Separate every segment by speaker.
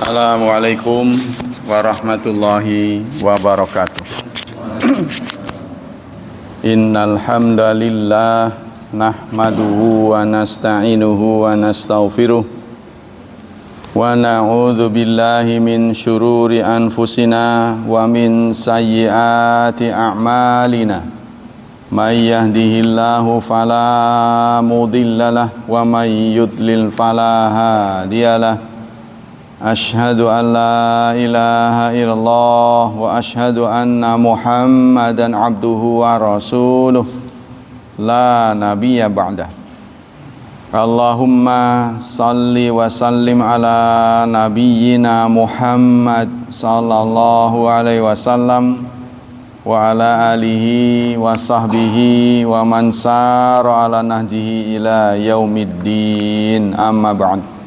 Speaker 1: Assalamualaikum warahmatullahi wabarakatuh. Innal hamdalillah nahmaduhu wa nasta'inuhu wa nastaghfiruh wa na'udzu billahi min syururi anfusina wa min sayyiati a'malina. May yahdihillahu fala mudhillalah wa may yudlil fala hadiyalah. Asyhadu an la ilaha illallah wa asyhadu anna Muhammadan abduhu wa rasuluh la nabiyya ba'dah. Allahumma salli wa sallim ala nabiyyina Muhammad sallallahu alaihi wasallam wa ala alihi wa sahbihi wa man sara ala nahjihi ila yaumiddin, amma ba'd.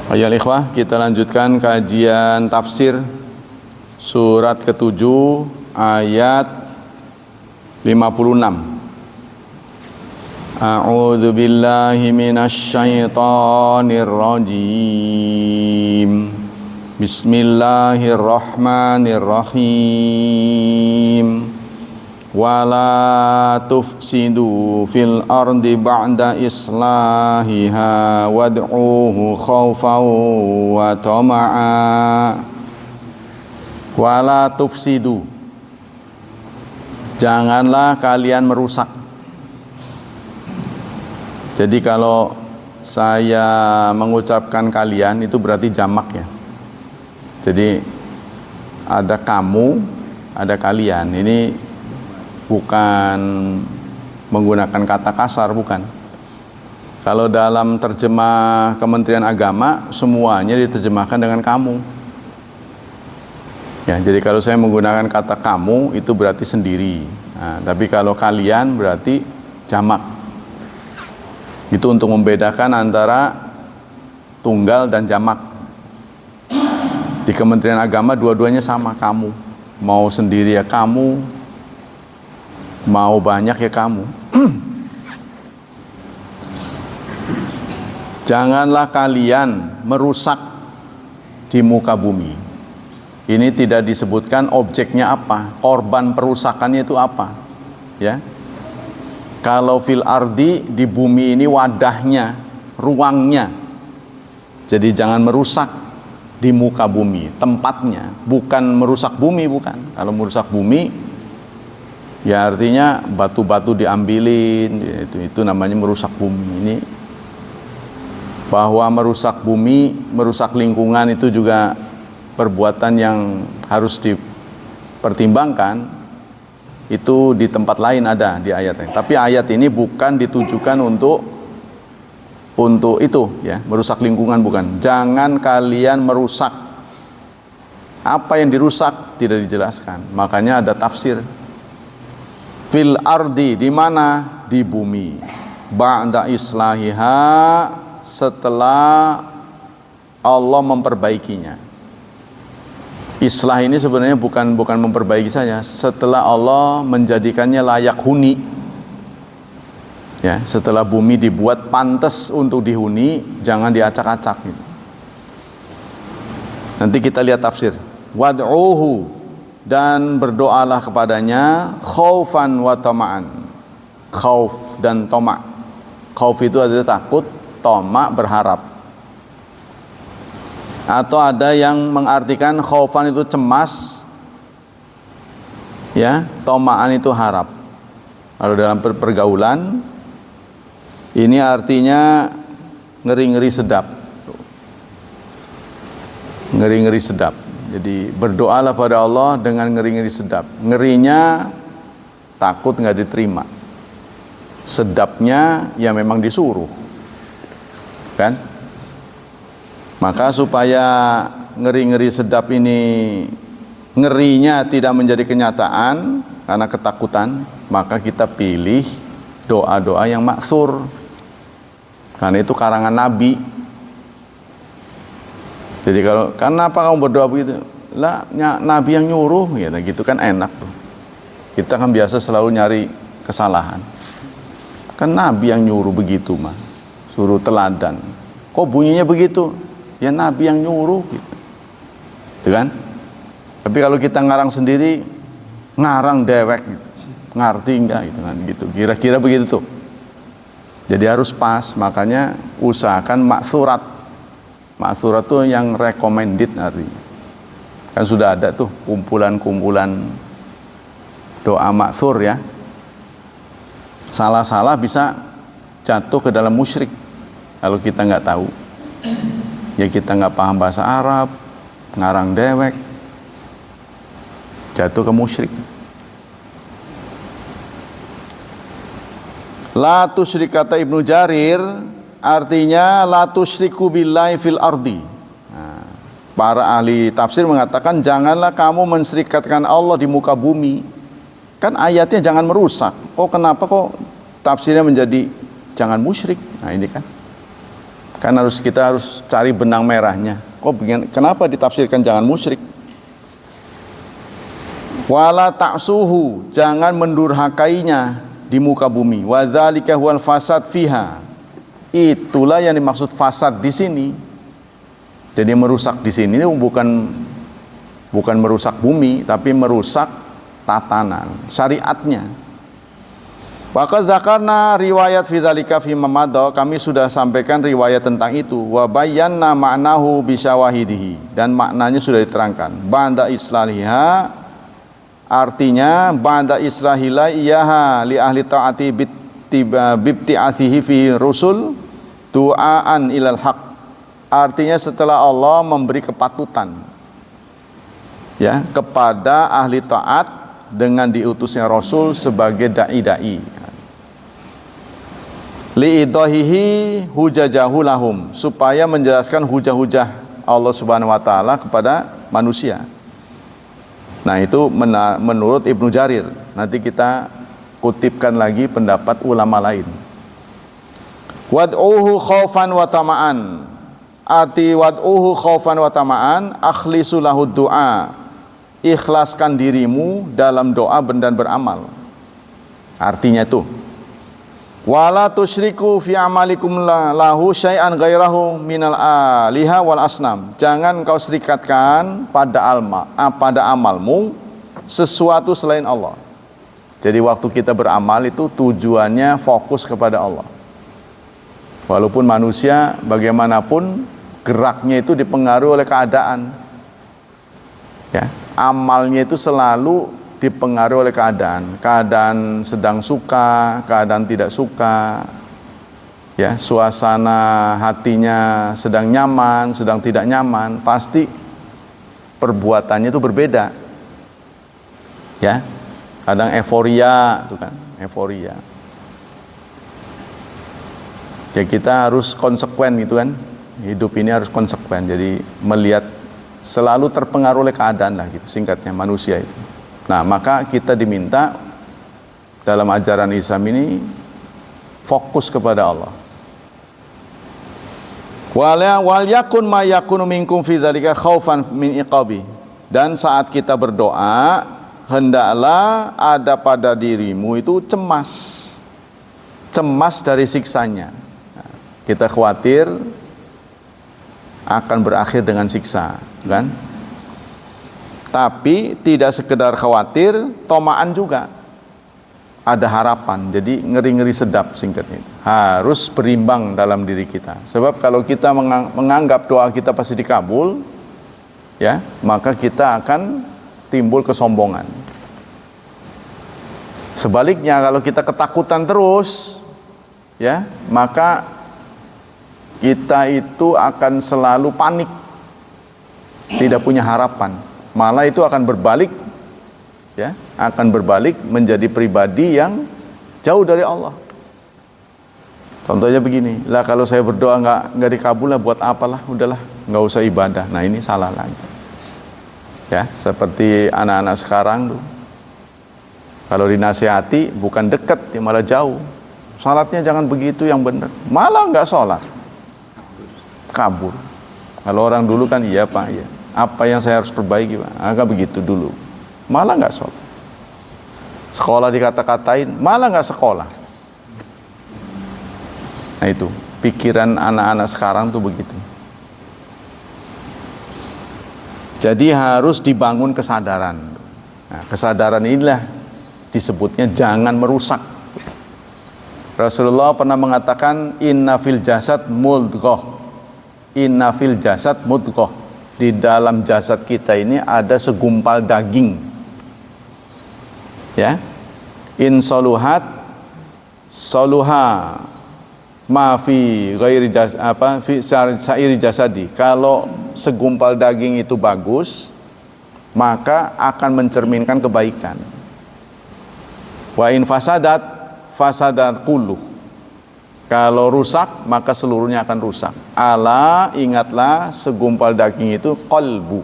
Speaker 1: Ayo ikhwah, kita lanjutkan kajian tafsir surat ke-7 ayat 56. A'udzu billahi minasy syaithanir rajim. Bismillahirrahmanirrahim. Wala tufsidu fil ardi ba'da islahiha wad'uhu khawfan wa tama'a. Wala tufsidu, janganlah kalian merusak. Jadi kalau saya mengucapkan kalian itu berarti jamak ya. Jadi ada kamu, ada kalian. Ini bukan menggunakan kata kasar, bukan. Kalau dalam terjemah Kementerian Agama semuanya diterjemahkan dengan kamu. Ya, jadi kalau saya menggunakan kata kamu itu berarti sendiri. Nah, tapi kalau kalian berarti jamak. Itu untuk membedakan antara tunggal dan jamak. Di Kementerian Agama dua-duanya sama, kamu. Mau sendiri ya kamu, mau banyak ya kamu. Janganlah kalian merusak di muka bumi. Ini tidak disebutkan objeknya apa, korban perusakannya itu apa, ya. Kalau fil ardi, di bumi ini wadahnya, ruangnya. Jadi jangan merusak di muka bumi, tempatnya, bukan merusak bumi, bukan. Kalau merusak bumi ya artinya batu-batu diambilin, itu namanya merusak bumi. Ini bahwa merusak bumi, merusak lingkungan itu juga perbuatan yang harus dipertimbangkan. Itu di tempat lain ada di ayatnya. Tapi ayat ini bukan ditujukan untuk itu ya, merusak lingkungan, bukan. Jangan kalian merusak. Apa yang dirusak tidak dijelaskan. Makanya ada tafsir. Fil ardi, di mana? Di bumi. Ba'da islahiha, setelah Allah memperbaikinya. Islah ini sebenarnya bukan memperbaiki saja, setelah Allah menjadikannya layak huni. Ya, setelah bumi dibuat pantas untuk dihuni, jangan diacak-acak gitu. Nanti kita lihat tafsir. Wad'uhu, dan berdoalah kepadanya khaufan wa tama'an. Khauf dan toma'. Khauf itu adalah takut, toma' berharap. Atau ada yang mengartikan khaufan itu cemas, ya, toma'an itu harap. Kalau dalam pergaulan ini artinya ngeri-ngeri sedap. Ngeri-ngeri sedap. Jadi berdoalah pada Allah dengan ngeri-ngeri sedap. Ngerinya takut nggak diterima. Sedapnya ya memang disuruh, kan? Maka supaya ngeri-ngeri sedap ini, ngerinya tidak menjadi kenyataan karena ketakutan, maka kita pilih doa-doa yang maksur. Karena itu karangan Nabi. Jadi kalau, kenapa kamu berdoa begitu? Lah, Nabi yang nyuruh, gitu kan enak tuh. Kita kan biasa selalu nyari kesalahan. Kan Nabi yang nyuruh begitu mah, suruh teladan. Kok bunyinya begitu? Ya Nabi yang nyuruh gitu. Itu kan? Tapi kalau kita ngarang sendiri, ngarang dewek gitu. Ngerti enggak gitu kan gitu. Kira-kira begitu tuh. Jadi harus pas, makanya usahakan maksurat. Maksurat tuh yang recommended artinya. Kan sudah ada tuh kumpulan-kumpulan doa maksur ya. Salah-salah bisa jatuh ke dalam musyrik kalau kita nggak tahu. Ya kita nggak paham bahasa Arab, ngarang dewek, jatuh ke musyrik. La tusyrik, kata Ibnu Jarir, artinya la tusyriku billahi fil ardi. Nah, para ahli tafsir mengatakan janganlah kamu menserikatkan Allah di muka bumi. Kan ayatnya jangan merusak. Kenapa tafsirnya menjadi jangan musyrik? Nah ini kan. Kan kita harus cari benang merahnya. Kenapa ditafsirkan jangan musyrik? Wala ta'suhu, jangan mendurhakainya di muka bumi. Wa dzalika huwal fasad fiha. Itulah yang dimaksud fasad di sini. Jadi merusak di sini bukan merusak bumi, tapi merusak tatanan syariatnya. Waqad dzakarna riwayat fi dzalika fi mamada, kami sudah sampaikan riwayat tentang itu. Wa bayyana ma'nahu bi syawahidihi, dan maknanya sudah diterangkan. Ba'da islahiha, artinya ba'da islahila iyaha li ahli ta'ati bibti'athihi fi rusul du'aan ilal haq. Artinya setelah Allah memberi kepatutan ya kepada ahli taat dengan diutusnya Rasul sebagai dai-dai. Li'idahihi hujajahu lahum, supaya menjelaskan hujah-hujah Allah Subhanahu wa taala kepada manusia. Nah, itu menurut Ibnu Jarir. Nanti kita kutipkan lagi pendapat ulama lain. Wad'uhu khaufan wa tama'an. Arti wad'uhu khaufan wa tama'an, akhlisu lahu du'a. Ikhlaskan dirimu dalam doa dan beramal. Artinya itu, wala tusyriku fi amalikum lahu syai'an ghairahu minal aliha wal asnam. Jangan kau serikatkan pada amalmu sesuatu selain Allah. Jadi waktu kita beramal itu tujuannya fokus kepada Allah. Walaupun manusia bagaimanapun geraknya itu dipengaruhi oleh keadaan. Ya, amalnya itu selalu dipengaruhi oleh keadaan sedang suka, keadaan tidak suka, ya, suasana hatinya sedang nyaman, sedang tidak nyaman, pasti perbuatannya itu berbeda, ya, kadang euforia, itu kan, euforia, ya kita harus konsekuen gitu kan, hidup ini harus konsekuen, jadi melihat selalu terpengaruh oleh keadaan lah gitu, singkatnya manusia itu. Nah, maka kita diminta dalam ajaran Islam ini fokus kepada Allah. Wal yakun ma yakunu minkum fi dzalika khaufan min iqabi. Dan saat kita berdoa, hendaklah ada pada dirimu itu cemas. Cemas dari siksanya. Nah, kita khawatir akan berakhir dengan siksa, kan? Tapi tidak sekedar khawatir, tomaan juga. Ada harapan, jadi ngeri-ngeri sedap singkatnya. Harus berimbang dalam diri kita. Sebab kalau kita menganggap doa kita pasti dikabul, ya, maka kita akan timbul kesombongan. Sebaliknya kalau kita ketakutan terus, ya, maka kita itu akan selalu panik, tidak punya harapan. Malah itu akan berbalik, ya, akan berbalik menjadi pribadi yang jauh dari Allah. Contohnya begini, lah kalau saya berdoa nggak dikabul lah, buat apalah, udahlah, nggak usah ibadah. Nah ini salah lagi. Ya, seperti anak-anak sekarang tuh, kalau dinasihati bukan dekat, ya malah jauh. Salatnya jangan begitu, yang benar, malah nggak sholat, kabur. Kalau orang dulu kan iya Pak, iya. Apa yang saya harus perbaiki Pak? Agak begitu dulu, malah nggak sholat. Sekolah dikata-katain, malah nggak sekolah. Nah itu pikiran anak-anak sekarang tuh begitu. Jadi harus dibangun kesadaran. Nah, kesadaran inilah disebutnya jangan merusak. Rasulullah pernah mengatakan inna fil jasad mudghah. Inna fil jasad mudghah. Di dalam jasad kita ini ada segumpal daging. Ya. In soluhat soluha ma fi ghairi fi sa'iri jasadi. Kalau segumpal daging itu bagus, maka akan mencerminkan kebaikan. Wa in fasadat fasadat kullu. Kalau rusak, maka seluruhnya akan rusak. Ala, ingatlah, segumpal daging itu qalbu.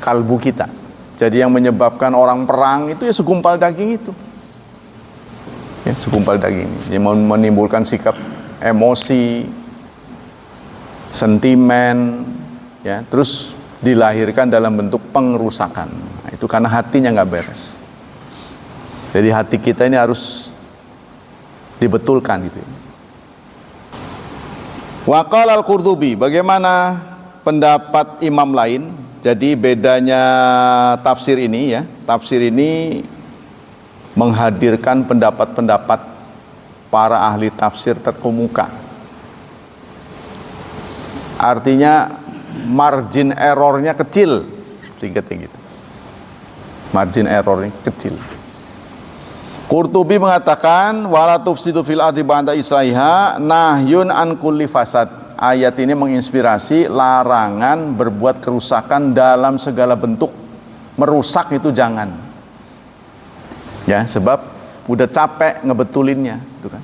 Speaker 1: Kalbu kita. Jadi yang menyebabkan orang perang itu ya segumpal daging itu. Ya, segumpal daging. Yang menimbulkan sikap emosi, sentimen, ya, terus dilahirkan dalam bentuk pengerusakan. Nah, itu karena hatinya nggak beres. Jadi hati kita ini harus dibetulkan gitu. Wa qala al-Qurtubi, bagaimana pendapat imam lain? Jadi bedanya tafsir ini ya, tafsir ini menghadirkan pendapat-pendapat para ahli tafsir terkemuka. Artinya margin errornya kecil, tinggi. Margin errornya kecil. Qurtubi mengatakan wala tufsidu fil ardi ba'da islaiha nahyun an kulli fasad. Ayat ini menginspirasi larangan berbuat kerusakan dalam segala bentuk. Merusak itu jangan. Ya, sebab udah capek ngebetulinnya, gitu kan.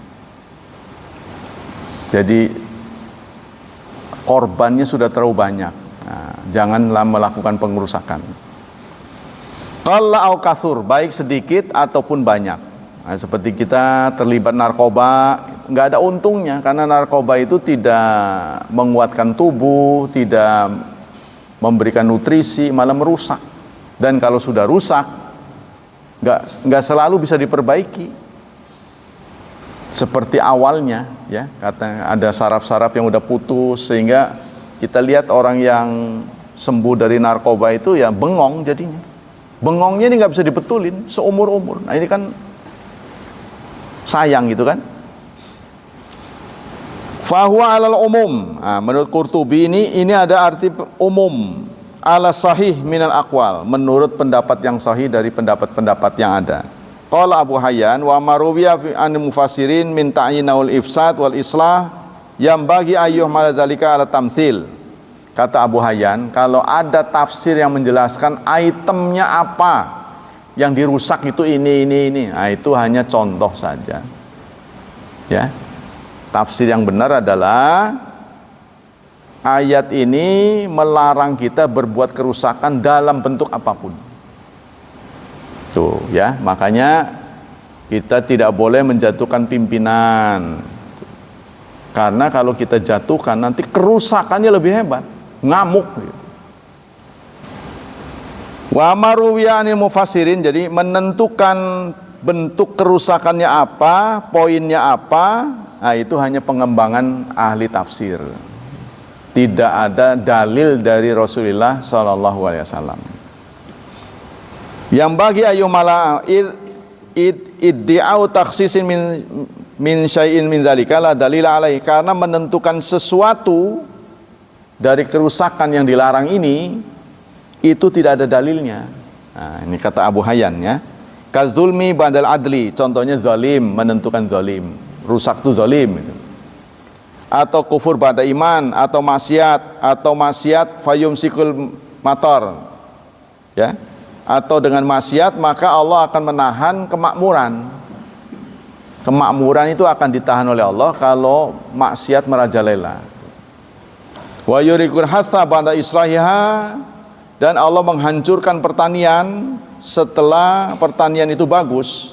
Speaker 1: Jadi korbannya sudah terlalu banyak. Nah, janganlah melakukan pengerusakan. Qalla au kasur, baik sedikit ataupun banyak. Nah, seperti kita terlibat narkoba, nggak ada untungnya karena narkoba itu tidak menguatkan tubuh, tidak memberikan nutrisi, malah merusak. Dan kalau sudah rusak, nggak selalu bisa diperbaiki seperti awalnya, ya. Kata ada saraf-saraf yang udah putus sehingga kita lihat orang yang sembuh dari narkoba itu ya bengong jadinya. Bengongnya ini nggak bisa dibetulin seumur-umur. Nah ini kan sayang gitu kan. Fahuwa alal umum. Nah, menurut Qurtubi ini ada arti umum. Ala sahih minal aqwal, menurut pendapat yang sahih dari pendapat-pendapat yang ada. Qala Abu Hayyan wa maruwiya fi an mufassirin min ta'yinul ifsad wal islah yang bagi ayyuh maladzalika ala tamtsil. Kata Abu Hayyan, kalau ada tafsir yang menjelaskan itemnya apa yang dirusak itu ini. Nah, itu hanya contoh saja. Ya. Tafsir yang benar adalah ayat ini melarang kita berbuat kerusakan dalam bentuk apapun. Tuh, ya. Makanya kita tidak boleh menjatuhkan pimpinan. Karena kalau kita jatuhkan nanti kerusakannya lebih hebat, ngamuk gitu. Wa maruwiyanil mufassirin, jadi menentukan bentuk kerusakannya apa, poinnya apa, nah itu hanya pengembangan ahli tafsir. Tidak ada dalil dari Rasulullah sallallahu alaihi wasallam. Yang bagi ayyumala iddi'au takhsisin min syai'in min dzalika la dalil alaihi, karena menentukan sesuatu dari kerusakan yang dilarang ini itu tidak ada dalilnya. Nah, ini kata Abu Hayyan ya. Kadzulmi ba'dal adli, contohnya zalim, menentukan zalim. Rusak itu zalim gitu. Atau kufur ba'da iman, atau maksiat fayumsikul matar. Ya. Atau dengan maksiat maka Allah akan menahan kemakmuran. Kemakmuran itu akan ditahan oleh Allah kalau maksiat merajalela. Wa yurikul hatha ba'da islahiha, dan Allah menghancurkan pertanian setelah pertanian itu bagus.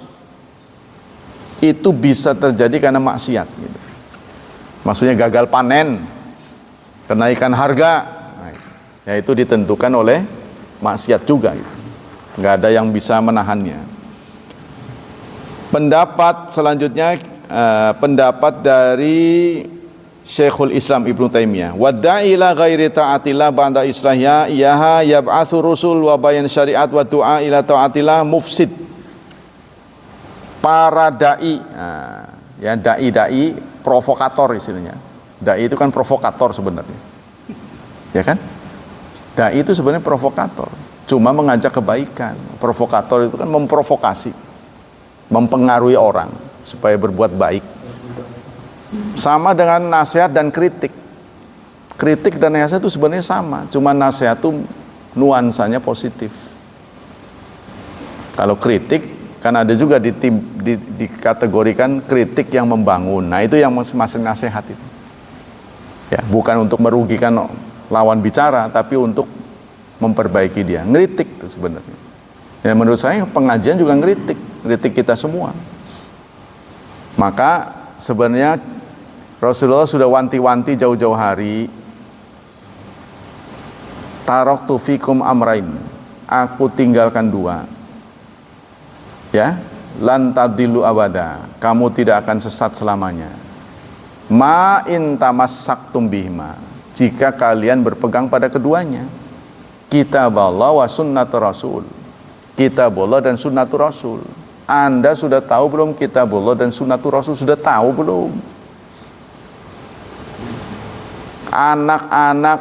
Speaker 1: Itu bisa terjadi karena maksiat gitu. Maksudnya gagal panen, kenaikan harga, nah, itu ditentukan oleh maksiat juga gitu. Nggak ada yang bisa menahannya. Pendapat selanjutnya pendapat dari Syekhul Islam Ibnu Taimiyah, "Wadda'i ila ghairi ta'atillah ba'da islahya yaha yab'atsu rusul wa bayan syariat wa du'a ila ta'atillah mufsid." Para dai, nah, ya dai provokator istilahnya. Dai itu kan provokator sebenarnya. Ya kan? Dai itu sebenarnya provokator, cuma mengajak kebaikan. Provokator itu kan memprovokasi, mempengaruhi orang supaya berbuat baik. Sama dengan nasihat dan kritik. Kritik dan nasihat itu sebenarnya sama, cuma nasihat itu nuansanya positif. Kalau kritik kan ada juga dikategorikan kritik yang membangun. Nah, itu yang masih nasihat itu. Ya, bukan untuk merugikan lawan bicara, tapi untuk memperbaiki dia. Ngeritik itu sebenarnya. Ya, menurut saya pengajian juga ngeritik kita semua. Maka sebenarnya Rasulullah sudah wanti-wanti jauh-jauh hari, taraktu fikum amrain, aku tinggalkan dua, ya, lan tadillu abada, kamu tidak akan sesat selamanya. Ma in tamassaktum bihima, jika kalian berpegang pada keduanya. Kitaballah wa sunnatur rasul, kitabullah dan sunnatur rasul. Anda sudah tahu belum kitabullah dan sunnatur rasul? Sudah tahu belum? Anak-anak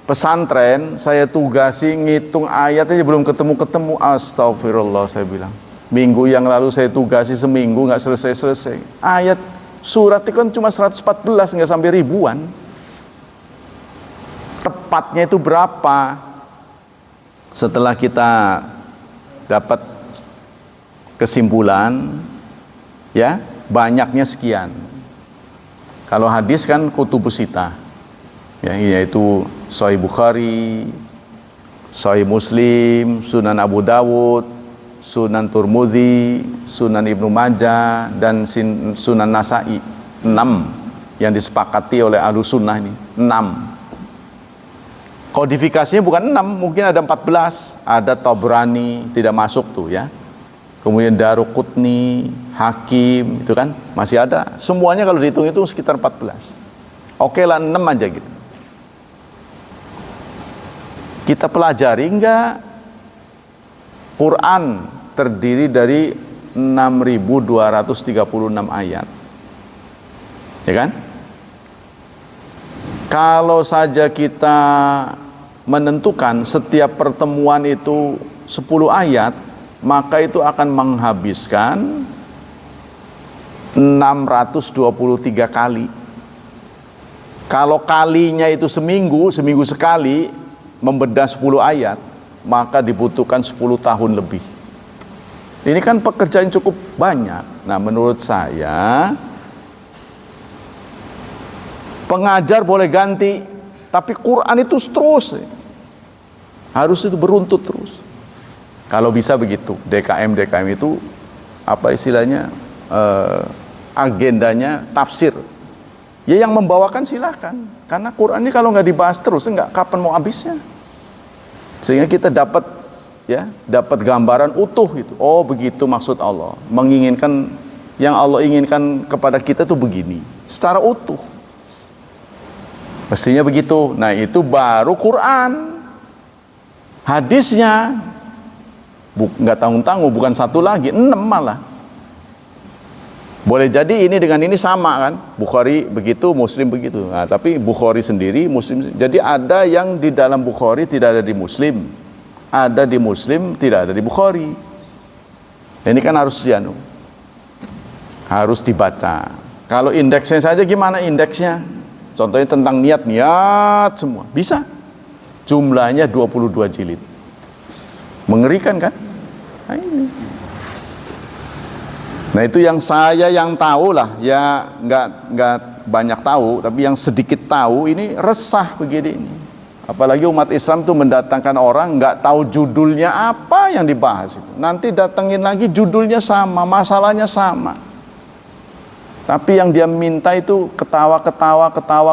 Speaker 1: pesantren saya tugasi ngitung ayat aja belum ketemu-ketemu. Astagfirullah, saya bilang. Minggu yang lalu saya tugasi seminggu nggak selesai-selesai. Ayat surat itu kan cuma 114, nggak sampai ribuan. Tepatnya itu berapa? Setelah kita dapat kesimpulan, ya, banyaknya sekian. Kalau hadis kan kutubus sitah, ya, yaitu Sahih Bukhari, Sahih Muslim, Sunan Abu Dawud, Sunan Turmudi, Sunan Ibnu Majah, dan Sunan Nasa'i. 6 yang disepakati oleh Ahlus Sunnah ini. 6. Kodifikasinya bukan 6, mungkin ada 14. Ada Tabrani, tidak masuk tuh ya. Kemudian Daruqutni, Hakim, itu kan masih ada. Semuanya kalau dihitung itu sekitar 14. Oke lah 6 aja gitu. Kita pelajari enggak? Quran terdiri dari 6.236 ayat. Ya kan? Kalau saja kita menentukan setiap pertemuan itu 10 ayat, maka itu akan menghabiskan 623 kali. Kalau kalinya itu seminggu sekali membedah 10 ayat, maka dibutuhkan 10 tahun lebih. Ini kan pekerjaan cukup banyak. Nah, menurut saya pengajar boleh ganti, tapi Quran itu terus. Harus itu beruntut terus. Kalau bisa begitu, DKM itu apa istilahnya, agendanya tafsir. Ya yang membawakan silahkan, karena Quran ini kalau nggak dibahas terus, nggak kapan mau habisnya. Sehingga kita dapat gambaran utuh itu. Oh begitu maksud Allah, menginginkan yang Allah inginkan kepada kita tuh begini, secara utuh. Mestinya begitu. Nah itu baru Quran. Hadisnya nggak tanggung-tanggung, bukan 1 lagi, 6 malah. Boleh jadi ini dengan ini sama kan, Bukhari begitu, Muslim begitu. Nah, tapi Bukhari sendiri, Muslim. Jadi ada yang di dalam Bukhari tidak ada di Muslim, ada di Muslim tidak ada di Bukhari. Ini kan harus dibaca. Kalau indeksnya saja gimana indeksnya? Contohnya tentang niat semua bisa. Jumlahnya 22 jilid. Mengerikan kan? Nah, ini. Nah itu yang saya tahu lah, ya nggak banyak tahu, tapi yang sedikit tahu ini resah begini ini. Apalagi umat Islam itu mendatangkan orang nggak tahu judulnya apa yang dibahas itu. Nanti datengin lagi judulnya sama, masalahnya sama. Tapi yang dia minta itu ketawa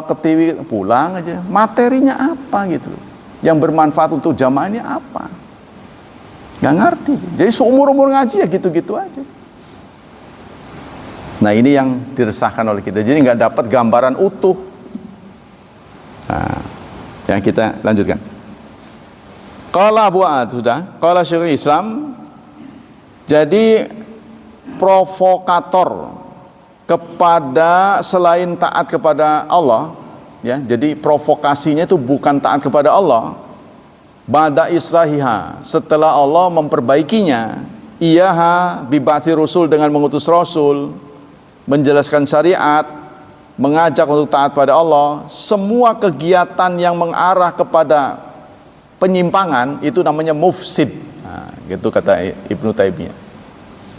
Speaker 1: ketiwi, pulang aja. Materinya apa gitu? Yang bermanfaat untuk jamaah ini apa? Nggak ngerti. Jadi seumur-umur ngaji ya gitu-gitu aja. Nah, ini yang diresahkan oleh kita. Jadi nggak dapat gambaran utuh. Nah, yang kita lanjutkan. Qala Abu Ad, sudah. Qala Syekhul Islam. Jadi provokator kepada selain taat kepada Allah, ya. Jadi provokasinya itu bukan taat kepada Allah. Ba'da islahiha, setelah Allah memperbaikinya, iyaha bibati rusul, dengan mengutus rasul, menjelaskan syariat, mengajak untuk taat pada Allah. Semua kegiatan yang mengarah kepada penyimpangan itu namanya mufsid. Nah, gitu kata Ibnu Taimiyah.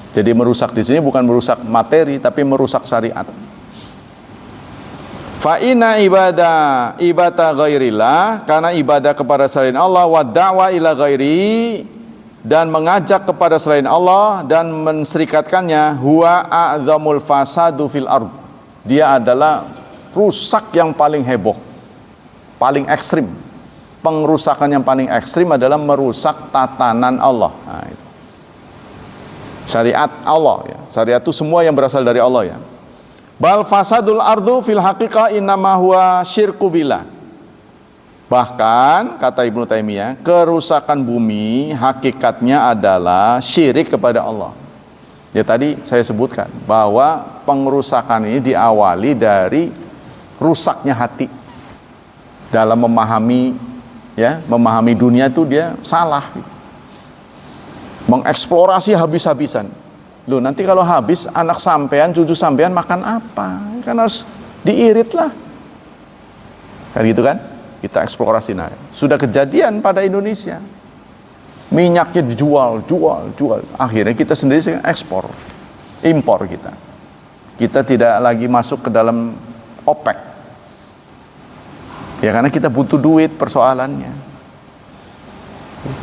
Speaker 1: Jadi merusak di sini bukan merusak materi, tapi merusak syariat. Fa inna ibadah ghairillah, karena ibadah kepada selain Allah, wa da'wa ila ghairi, dan mengajak kepada selain Allah dan menserikatkannya, huwa a'zamul fasadu fil ard. Dia adalah rusak yang paling heboh, paling ekstrim. Pengrusakan yang paling ekstrim adalah merusak tatanan Allah. Nah, itu. Syariat Allah, ya. Syariat itu semua yang berasal dari Allah, ya. Bal fasadul ardu fil haqiqah innama huwa syirku billah. Bahkan kata Ibnu Taimiyah, kerusakan bumi hakikatnya adalah syirik kepada Allah. Ya, tadi saya sebutkan bahwa pengerusakan ini diawali dari rusaknya hati dalam memahami, ya, memahami dunia itu dia salah, mengeksplorasi habis-habisan. Loh, nanti kalau habis anak sampean, cucu sampean makan apa? Kan harus diirit lah, kan gitu kan? Kita eksplorasi. Nah, sudah kejadian pada Indonesia, minyaknya dijual, jual. Akhirnya kita sendiri ekspor, impor kita. Kita tidak lagi masuk ke dalam OPEC. Ya, karena kita butuh duit persoalannya.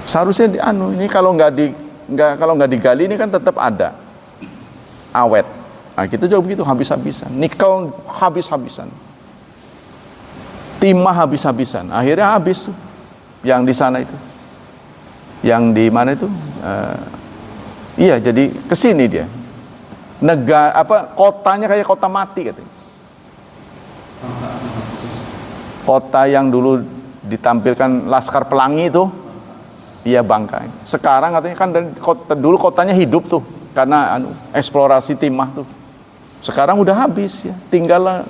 Speaker 1: Seharusnya ini kalau nggak digali ini kan tetap ada, awet. Nah, kita juga begitu, habis-habisan. Nikel habis-habisan. Timah habis-habisan. Akhirnya habis tuh. Yang di sana itu. Yang di mana itu? Iya, jadi kesini dia. Kotanya kayak kota mati katanya. Kota yang dulu ditampilkan Laskar Pelangi itu, iya, Bangka. Sekarang katanya kan dulu kotanya hidup tuh karena eksplorasi timah tuh. Sekarang udah habis, ya. Tinggallah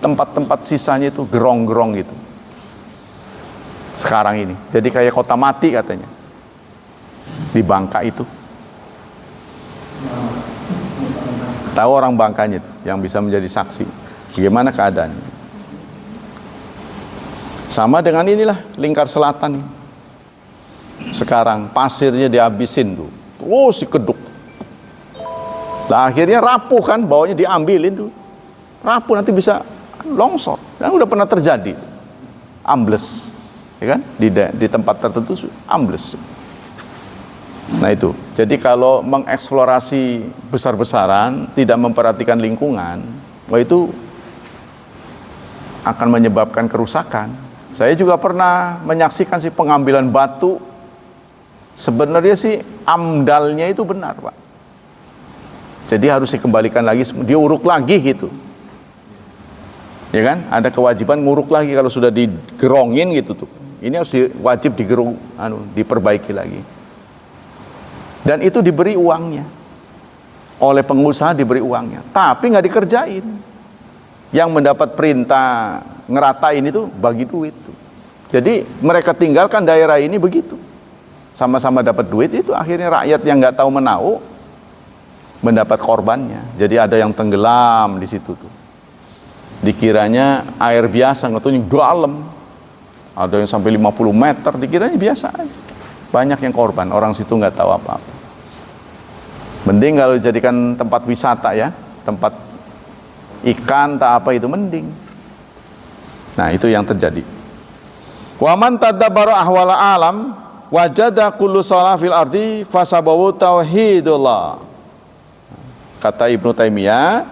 Speaker 1: tempat-tempat sisanya itu, gerong-gerong gitu. Sekarang ini. Jadi kayak kota mati katanya. Di Bangka itu. Tahu orang Bangkanya itu yang bisa menjadi saksi bagaimana keadaannya. Sama dengan inilah Lingkar Selatan. Sekarang pasirnya dihabisin tuh. Terus dikeduk. Lah akhirnya rapuh kan, bawahnya diambilin tuh. Rapuh, nanti bisa longsor. Kan udah pernah terjadi. Ambles. Ya kan? Di tempat tertentu ambles. Nah itu. Jadi kalau mengeksplorasi besar-besaran, tidak memperhatikan lingkungan, wah itu akan menyebabkan kerusakan. Saya juga pernah menyaksikan sih pengambilan batu. Sebenarnya sih amdalnya itu benar, Pak. Jadi harus dikembalikan lagi, diuruk lagi gitu. Ya kan? Ada kewajiban nguruk lagi kalau sudah digerongin gitu tuh. Ini harus wajib digerung, diperbaiki lagi. Dan itu diberi uangnya. Oleh pengusaha diberi uangnya. Tapi nggak dikerjain. Yang mendapat perintah ngeratain itu bagi duit tuh. Jadi mereka tinggalkan daerah ini begitu. Sama-sama dapat duit, itu akhirnya rakyat yang nggak tahu menau mendapat korbannya. Jadi ada yang tenggelam di situ tuh. Dikiranya air biasa, ngetunya dalam. Ada yang sampai 50 meter, dikiranya biasa aja. Banyak yang korban, orang situ nggak tahu apa-apa. Mending kalau dijadikan tempat wisata, ya, tempat ikan tak apa itu mending. Nah, itu yang terjadi. Wa man tadabbara ahwala alam wajada kullu salah fil ardi fasabawu tauhidullah. Kata Ibnu Taimiyah,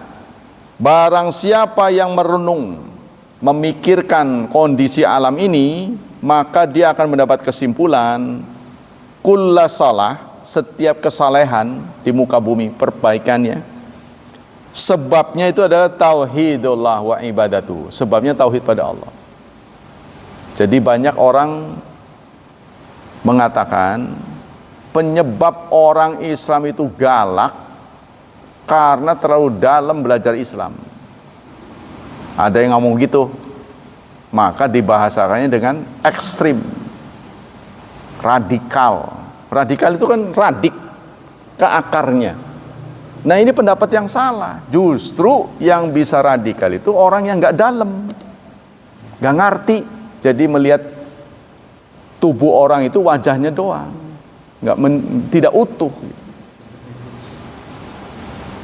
Speaker 1: barang siapa yang merenung, memikirkan kondisi alam ini, maka dia akan mendapat kesimpulan kulla salah, setiap kesalehan di muka bumi, perbaikannya, Sebabnya itu adalah tauhidullah wa ibadatu. Sebabnya tauhid pada Allah. Jadi banyak orang mengatakan penyebab orang Islam itu galak karena terlalu dalam belajar Islam. Ada yang ngomong gitu, maka dibahasakannya dengan ekstrim, radikal. Radikal itu kan radik, ke akarnya. Nah ini pendapat yang salah. Justru yang bisa radikal itu orang yang nggak dalam, nggak ngerti. Jadi melihat tubuh orang itu wajahnya doang, tidak utuh.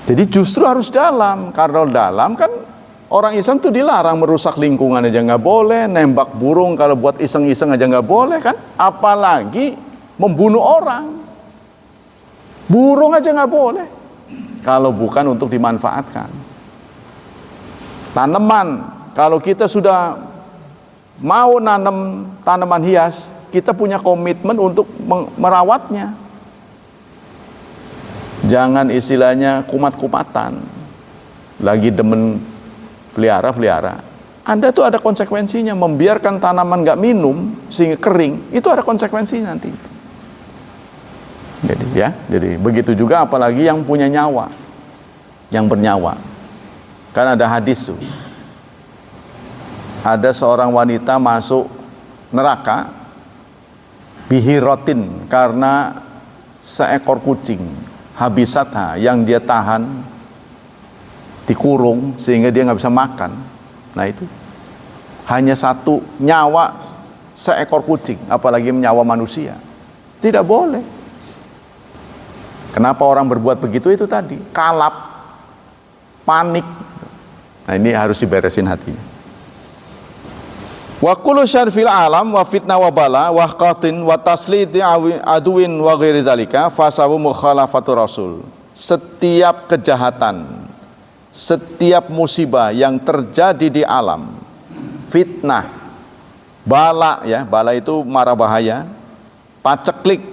Speaker 1: Jadi justru harus dalam. Karena dalam kan orang Islam tuh dilarang merusak lingkungan aja nggak boleh, nembak burung kalau buat iseng-iseng aja nggak boleh kan, apalagi membunuh orang. Burung aja nggak boleh kalau bukan untuk dimanfaatkan. Tanaman, kalau kita sudah mau nanam tanaman hias, kita punya komitmen untuk merawatnya. Jangan istilahnya kumat-kumatan, lagi demen pelihara. Anda tuh ada konsekuensinya. Membiarkan tanaman nggak minum sehingga kering, itu ada konsekuensinya nanti. Jadi begitu juga apalagi yang punya nyawa, yang bernyawa. Kan ada hadis tuh. Ada seorang wanita masuk neraka bihirotin karena seekor kucing habisatha yang dia tahan dikurung sehingga dia nggak bisa makan. Nah itu hanya satu nyawa seekor kucing, apalagi nyawa manusia. Tidak boleh. Kenapa orang berbuat begitu? Itu tadi kalap, panik. Nah ini harus diberesin hatinya. Wa kullu syarrin fil alam wa fitnah wa bala wa qatin wa tasliti aduwin wa ghairi dzalika fasabu mukhalafatu rasul. Setiap kejahatan, setiap musibah yang terjadi di alam, fitnah, bala ya, bala itu mara bahaya, paceklik,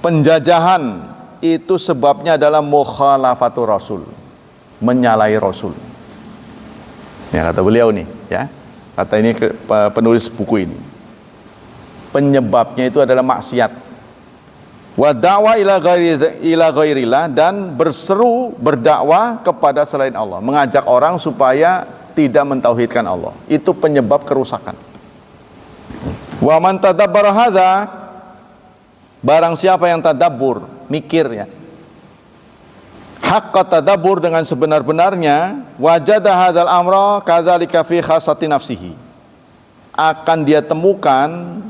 Speaker 1: penjajahan, itu sebabnya adalah mukhalafatu rasul, menyalahi rasul. Ya kata beliau nih, ya. Kata ini penulis buku ini. Penyebabnya itu adalah maksiat. Wa da'wa ila ghairillah, dan berseru berdakwah kepada selain Allah, mengajak orang supaya tidak mentauhidkan Allah. Itu penyebab kerusakan. Wa man tadabbara hadza, barang siapa yang tadabbur, mikir ya. Haqqa tadabbur, dengan sebenar-benarnya, wajada hadzal amra kadzalika fi khassati nafsihi, akan dia temukan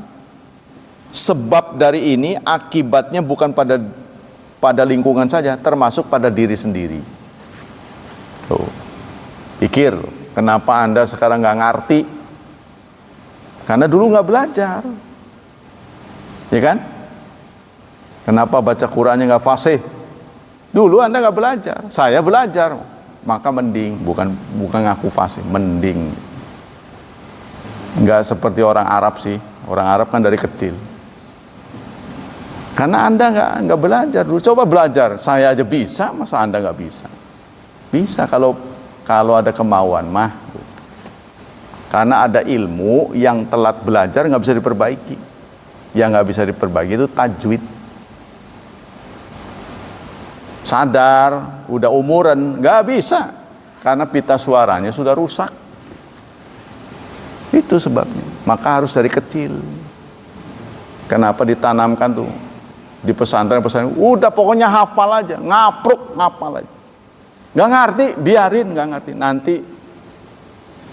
Speaker 1: sebab dari ini, akibatnya bukan pada lingkungan saja, termasuk pada diri sendiri. Tuh. Pikir, kenapa Anda sekarang nggak ngerti? Karena dulu nggak belajar, ya kan? Kenapa baca Qurannya nggak fasih? Dulu Anda nggak belajar, saya belajar, maka mending, bukan ngaku fasih, mending. Nggak seperti orang Arab sih, orang Arab kan dari kecil. Karena Anda nggak belajar dulu, coba belajar, saya aja bisa, masa Anda nggak bisa? Bisa kalau ada kemauan mah. Karena ada ilmu yang telat belajar nggak bisa diperbaiki. Yang nggak bisa diperbaiki itu tajwid. Sadar, udah umuran, nggak bisa, karena pita suaranya sudah rusak. Itu sebabnya. Maka harus dari kecil. Kenapa ditanamkan tuh di pesantren, udah pokoknya hafal aja, ngapruk ngapal aja. Nggak ngerti, biarin nggak ngerti. Nanti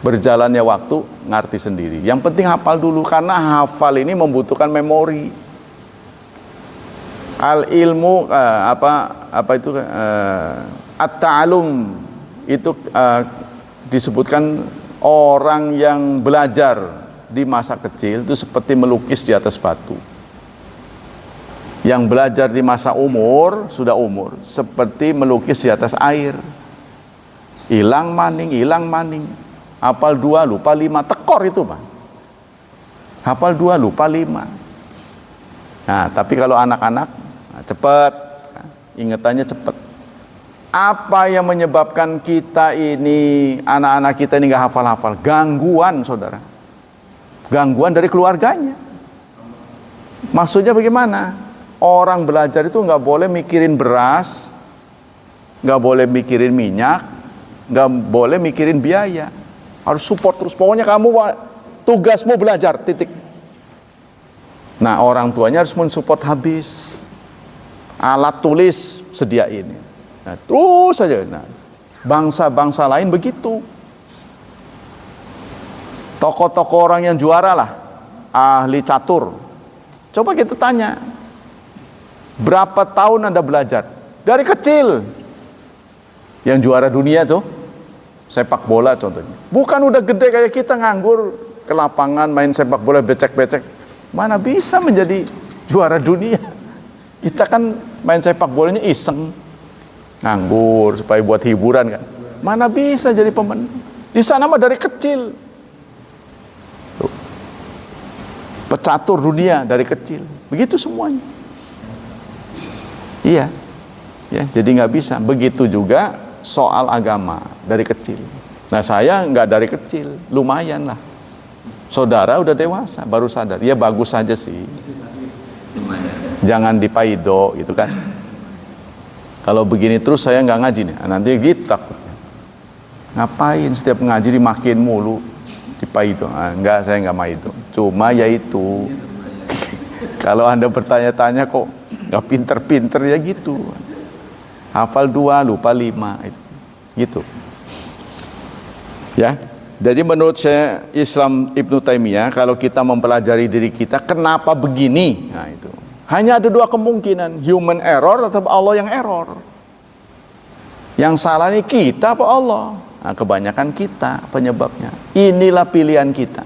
Speaker 1: berjalannya waktu ngerti sendiri. Yang penting hafal dulu, karena hafal ini membutuhkan memori. Al ilmu at-ta'alum itu disebutkan orang yang belajar di masa kecil itu seperti melukis di atas batu. Yang belajar di masa sudah umur seperti melukis di atas air. Hilang maning. Hafal 2 lupa 5, tekor itu Pak. Hafal 2 lupa 5. Nah, tapi kalau anak-anak cepat, ingetannya cepat. Apa yang menyebabkan kita ini, anak-anak kita ini nggak hafal-hafal? Gangguan, saudara. Gangguan dari keluarganya. Maksudnya bagaimana? Orang belajar itu nggak boleh mikirin beras, nggak boleh mikirin minyak, nggak boleh mikirin biaya. Harus support terus. Pokoknya kamu tugasmu belajar, titik. Nah, orang tuanya harus mensupport habis. Alat tulis sediain. Nah, terus saja. Nah, bangsa-bangsa lain begitu. Tokoh-tokoh orang yang juara lah, ahli catur. Coba kita tanya, berapa tahun Anda belajar? Dari kecil. Yang juara dunia tuh, sepak bola contohnya. Bukan udah gede kayak kita nganggur ke lapangan main sepak bola becek-becek. Mana bisa menjadi juara dunia? Kita kan main sepak bolanya iseng. Nganggur supaya buat hiburan kan. Mana bisa jadi pemenang? Di sana mah dari kecil. Tuh. Pecatur dunia dari kecil. Begitu semuanya. Iya. Ya, jadi nggak bisa. Begitu juga soal agama dari kecil. Nah, saya nggak dari kecil, lumayan lah. Saudara udah dewasa, baru sadar. Ya bagus saja sih. Jangan dipaido gitu kan. Kalau begini terus saya nggak ngaji nih, nanti gitu takutnya. Ngapain setiap ngaji dimakin mulu, dipaido? Enggak, saya nggak maido. Cuma yaitu, kalau Anda bertanya-tanya kok nggak pinter-pinter ya gitu. Hafal 2, lupa 5, itu, gitu. Ya, jadi menurut saya Islam Ibnu Taimiyah, kalau kita mempelajari diri kita, kenapa begini? Nah itu. Hanya ada 2 kemungkinan, human error atau Allah yang error. Yang salah ini kita apa Allah? Nah, kebanyakan kita penyebabnya. Inilah pilihan kita.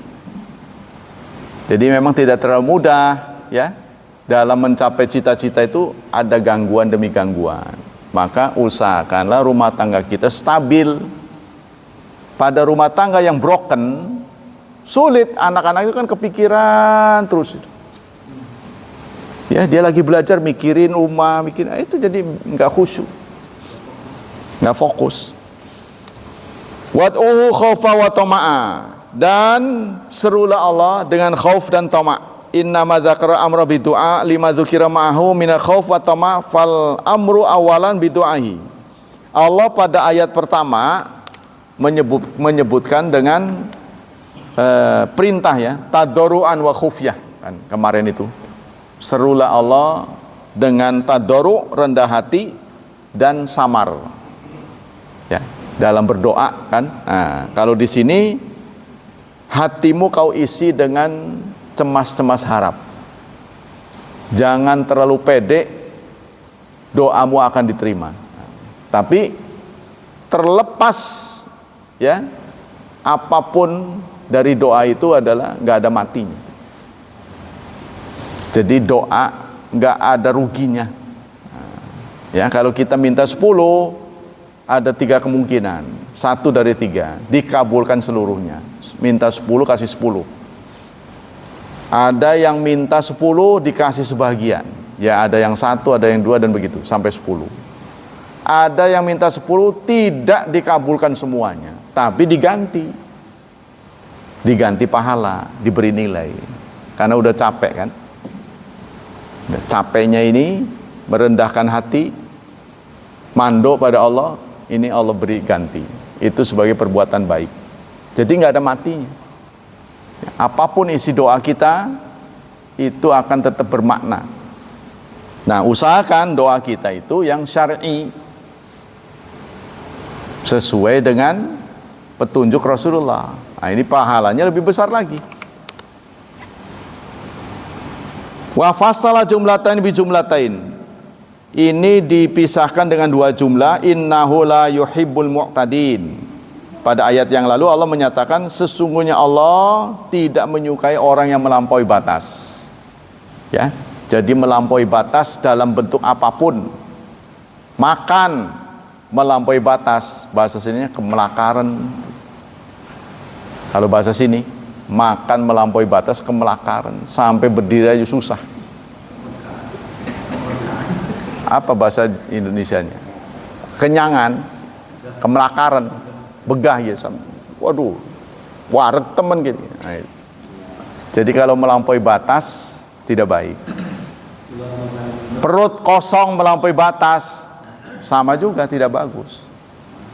Speaker 1: Jadi memang tidak terlalu mudah ya. Dalam mencapai cita-cita itu ada gangguan demi gangguan. Maka usahakanlah rumah tangga kita stabil. Pada rumah tangga yang broken, sulit, anak-anak itu kan kepikiran terus. Ya, dia lagi belajar mikirin rumah, mikirin itu jadi nggak khusyuk, nggak fokus. Wad'uhu khaufa wa tama'a, dan serulah Allah dengan khauf dan tama'. Innama dzakara amra bidu'a lima dzukira ma'ahu minal khauf wa tama' fal amru awalan bidu'ahi. Allah pada ayat pertama menyebutkan dengan perintah ya, tadarruan wa khufyah kan kemarin itu. Serulah Allah dengan tadarru, rendah hati, dan samar. Ya, dalam berdoa kan. Nah, kalau di sini hatimu kau isi dengan cemas-cemas harap. Jangan terlalu pede, doamu akan diterima. Tapi terlepas ya, apapun dari doa itu adalah nggak ada matinya. Jadi doa nggak ada ruginya. Ya, kalau kita minta 10, ada 3 kemungkinan. 1 dari 3 dikabulkan seluruhnya. Minta 10 kasih 10. Ada yang minta 10 dikasih sebagian. Ya, ada yang 1, ada yang 2, dan begitu sampai 10. Ada yang minta 10 tidak dikabulkan semuanya, tapi diganti pahala, diberi nilai. Karena udah capek kan. Capeknya ini merendahkan hati, manduk pada Allah, ini Allah beri ganti. Itu sebagai perbuatan baik. Jadi nggak ada matinya. Apapun isi doa kita itu akan tetap bermakna. Nah, usahakan doa kita itu yang syar'i, sesuai dengan petunjuk Rasulullah. Nah, ini pahalanya lebih besar lagi. Wa fassala jumlatain bi jumlatain. Ini dipisahkan dengan 2 jumlah. Innahu la yuhibbul mu'tadin. Pada ayat yang lalu Allah menyatakan sesungguhnya Allah tidak menyukai orang yang melampaui batas. Ya, jadi melampaui batas dalam bentuk apapun. Makan melampaui batas, bahasa sininya kemelakaran. Kalau bahasa sini, makan melampaui batas, kemelakaran, sampai berdiri aja susah. Apa bahasa Indonesianya? kenyangan, kemelakaran, begah gitu. Waduh, waret temen gitu. Nah, jadi kalau melampaui batas tidak baik. Perut kosong melampaui batas sama juga tidak bagus.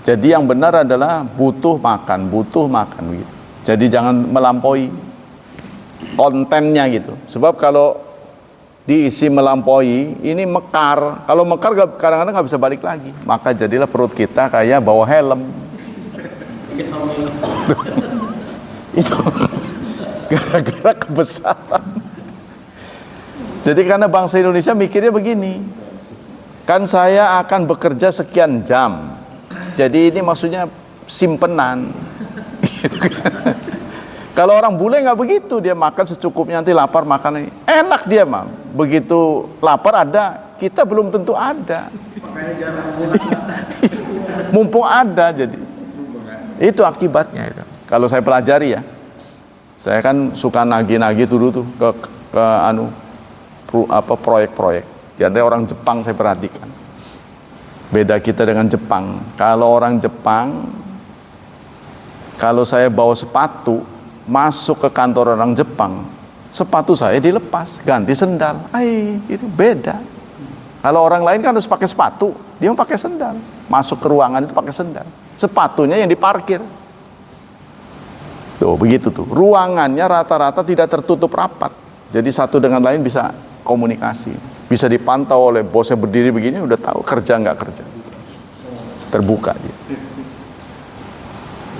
Speaker 1: Jadi yang benar adalah butuh makan gitu. Jadi jangan melampaui kontennya gitu. Sebab kalau diisi melampaui, ini mekar. Kalau mekar kadang-kadang nggak bisa balik lagi. Maka jadilah perut kita kayak bawa helm. Itu gara-gara kebesaran. Jadi karena bangsa Indonesia mikirnya begini, kan saya akan bekerja sekian jam. Jadi ini maksudnya simpenan. Gitu kan. Kalau orang bule nggak begitu, dia makan secukupnya, nanti lapar makan ini. Enak dia mah. Begitu lapar ada, kita belum tentu ada. Mumpung ada jadi. Itu akibatnya itu. Kalau saya pelajari ya. Saya kan suka nagih-nagih dulu tuh ke proyek-proyek. Di antara orang Jepang saya perhatikan. Beda kita dengan Jepang. Kalau orang Jepang, kalau saya bawa sepatu masuk ke kantor orang Jepang, sepatu saya dilepas, ganti sendal. Itu beda. Kalau orang lain kan harus pakai sepatu, dia mau pakai sendal. Masuk ke ruangan itu pakai sendal. Sepatunya yang diparkir. Tuh, begitu tuh. Ruangannya rata-rata tidak tertutup rapat. Jadi satu dengan lain bisa komunikasi. Bisa dipantau oleh bosnya berdiri begini, udah tahu kerja nggak kerja. Terbuka dia.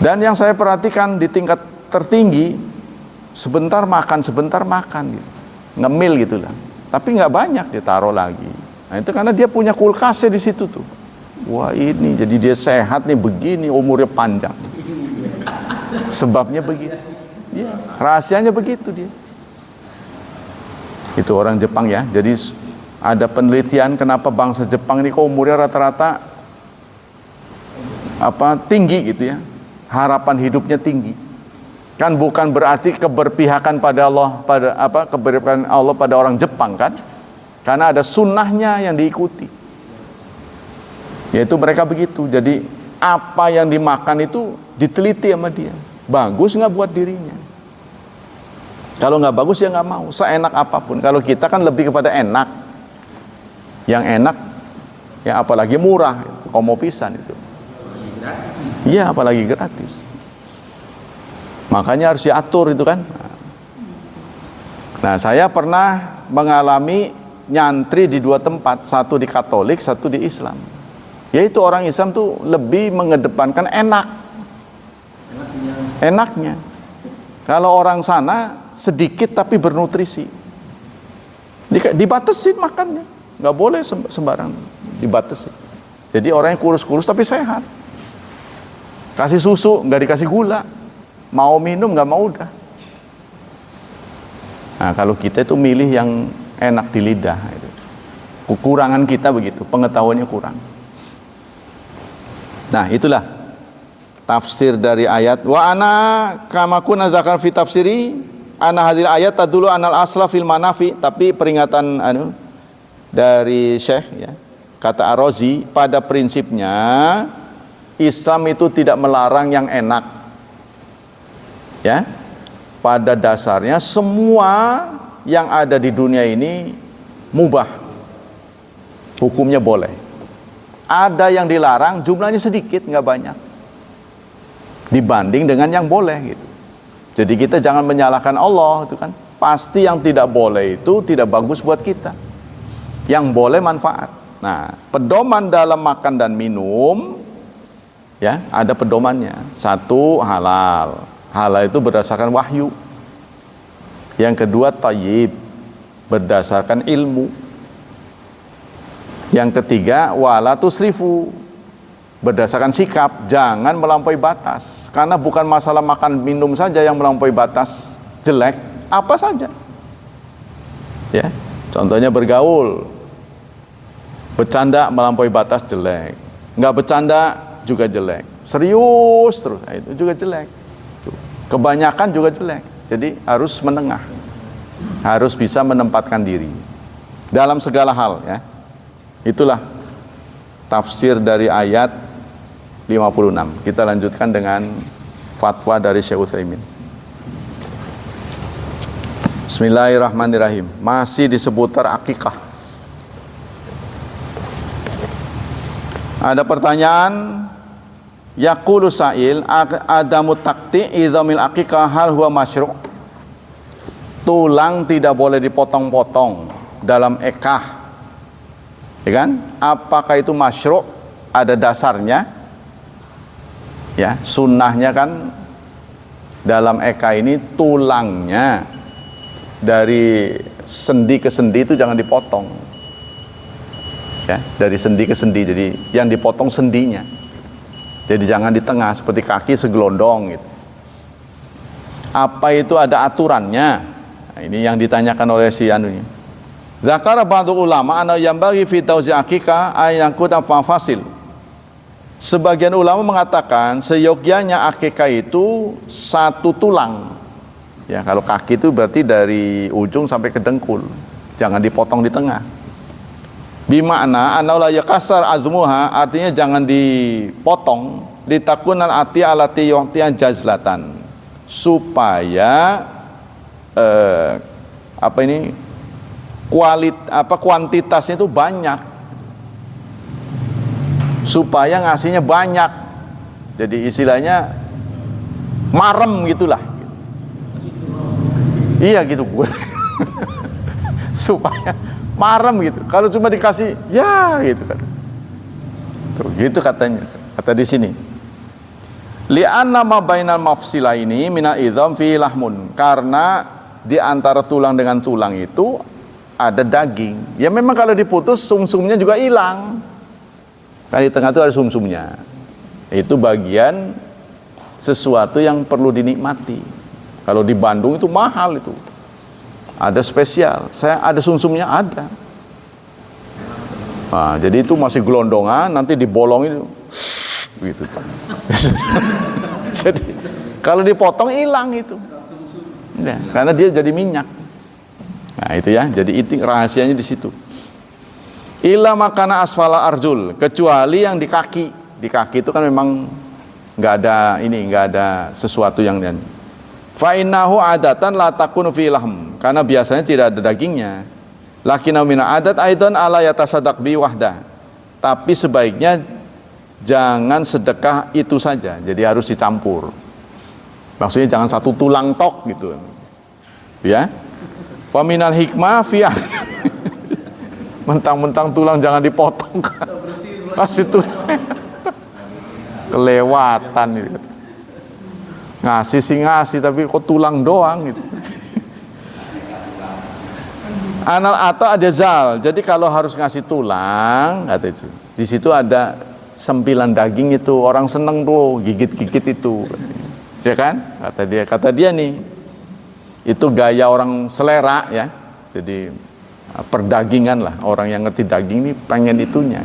Speaker 1: Dan yang saya perhatikan di tingkat tertinggi, sebentar makan gitu. Ngemil gitu lah. Tapi nggak banyak ditaruh lagi. Nah itu karena dia punya kulkasnya di situ tuh. Wah ini, jadi dia sehat nih begini, umurnya panjang. Sebabnya begitu. Ya, rahasianya begitu dia. Itu orang Jepang ya. Jadi ada penelitian kenapa bangsa Jepang ini kok umurnya rata-rata tinggi gitu ya. Harapan hidupnya tinggi. Kan bukan berarti keberpihakan pada Allah, keberpihakan Allah pada orang Jepang kan? Karena ada sunnahnya yang diikuti. Yaitu mereka begitu. Jadi apa yang dimakan itu diteliti sama dia. Bagus nggak buat dirinya? Kalau nggak bagus ya nggak mau. Seenak apapun. Kalau kita kan lebih kepada enak. Yang enak, ya apalagi murah, komo pisan itu. Iya, apalagi gratis. Makanya harus diatur itu kan. Nah, saya pernah mengalami nyantri di 2 tempat, satu di Katolik, satu di Islam. Yaitu orang Islam tuh lebih mengedepankan enaknya. Kalau orang sana sedikit tapi bernutrisi. Dibatasin makannya, nggak boleh sembarang dibatasin. Jadi orang yang kurus-kurus tapi sehat. Kasih susu, nggak dikasih gula. Mau minum nggak mau udah. Nah kalau kita itu milih yang enak di lidah. Kekurangan kita begitu, pengetahuannya kurang. Nah itulah tafsir dari ayat wa ana kama kunna zakar fi tafsiri ana hadil ayat tadulu anal asla fil manafi. Tapi peringatan dari Syekh ya, kata Ar-Razi, pada prinsipnya Islam itu tidak melarang yang enak ya. Pada dasarnya semua yang ada di dunia ini mubah, hukumnya boleh. Ada yang dilarang, jumlahnya sedikit, nggak banyak dibanding dengan yang boleh gitu. Jadi kita jangan menyalahkan Allah itu kan. Pasti yang tidak boleh itu tidak bagus buat kita. Yang boleh manfaat. Nah, pedoman dalam makan dan minum ya, ada pedomannya. 1 halal. Halal itu berdasarkan wahyu. Yang kedua thayyib, berdasarkan ilmu. Yang ketiga wala tusrifu, berdasarkan sikap, jangan melampaui batas. Karena bukan masalah makan minum saja yang melampaui batas jelek, apa saja. Ya, contohnya bergaul, bercanda melampaui batas jelek, nggak bercanda juga jelek, serius terus itu juga jelek, kebanyakan juga jelek. Jadi harus menengah, harus bisa menempatkan diri dalam segala hal ya. Itulah tafsir dari ayat 56. Kita lanjutkan dengan fatwa dari Syekh Utsaimin. Bismillahirrahmanirrahim. Masih di seputar akikah. Ada pertanyaan, yaqulu sa'il adamu taqti idhamil akikah hal huwa masyru'. Tulang tidak boleh dipotong-potong dalam ekah, ya kan? Apakah itu masyru'? Ada dasarnya, ya. Sunnahnya kan dalam ekah ini tulangnya dari sendi ke sendi itu jangan dipotong, ya. Dari sendi ke sendi, jadi yang dipotong sendinya. Jadi jangan di tengah seperti kaki segelondong gitu. Apa itu ada aturannya? Nah, ini yang ditanyakan oleh si anu ini. Zakara ba'du ulama ana yambaghi fi tawzi' akikah ayakuna fasil. Sebagian ulama mengatakan seyogyanya akikah itu satu tulang. Ya, kalau kaki itu berarti dari ujung sampai ke dengkul. Jangan dipotong di tengah. Bima'na anna la yakasar azmuha, artinya jangan dipotong, litakunal ati alati yu'tiyan jazlatan. Supaya kuantitasnya itu banyak, supaya ngasihnya banyak. Jadi istilahnya marem gitulah. Iya gitu gue. Supaya marem gitu. Kalau cuma dikasih ya gitu kan. Tuh, gitu katanya. Kata di sini. Li'anna ma bainal mafsilaini mina idham fi lahmun. Karena di antara tulang dengan tulang itu ada daging. Ya memang kalau diputus sumsumnya juga hilang. Kan di tengah itu ada sumsumnya. Itu bagian sesuatu yang perlu dinikmati. Kalau di Bandung itu mahal itu. Ada spesial. Saya ada sumsumnya ada. Nah, jadi itu masih gelondongan, nanti dibolongin gitu. Jadi kalau dipotong hilang itu. Ya, karena dia jadi minyak. Nah, itu ya. Jadi itu rahasianya di situ. Illa makana asfala arjul, kecuali yang di kaki. Di kaki itu kan memang nggak ada sesuatu yang dan. Fa innahu adatan la takunu fi lahm, karena biasanya tidak ada dagingnya. Lakinna min adat aidan ala yatasaddaq bi wahda. Tapi sebaiknya jangan sedekah itu saja. Jadi harus dicampur. Maksudnya jangan satu tulang tok gitu. Ya. Fa minal hikmah fi mentang-mentang tulang jangan dipotong. Kasih tulang. Kelewatan gitu. Ngasih sih ngasih tapi kok tulang doang gitu. Anal atau ada zal. Jadi kalau harus ngasih tulang, kata itu. Di situ ada sempilan daging itu, orang seneng tuh gigit-gigit itu. Ya kan? Kata dia nih. Itu gaya orang selera ya. Jadi perdagingan lah, orang yang ngerti daging ini pengen itunya.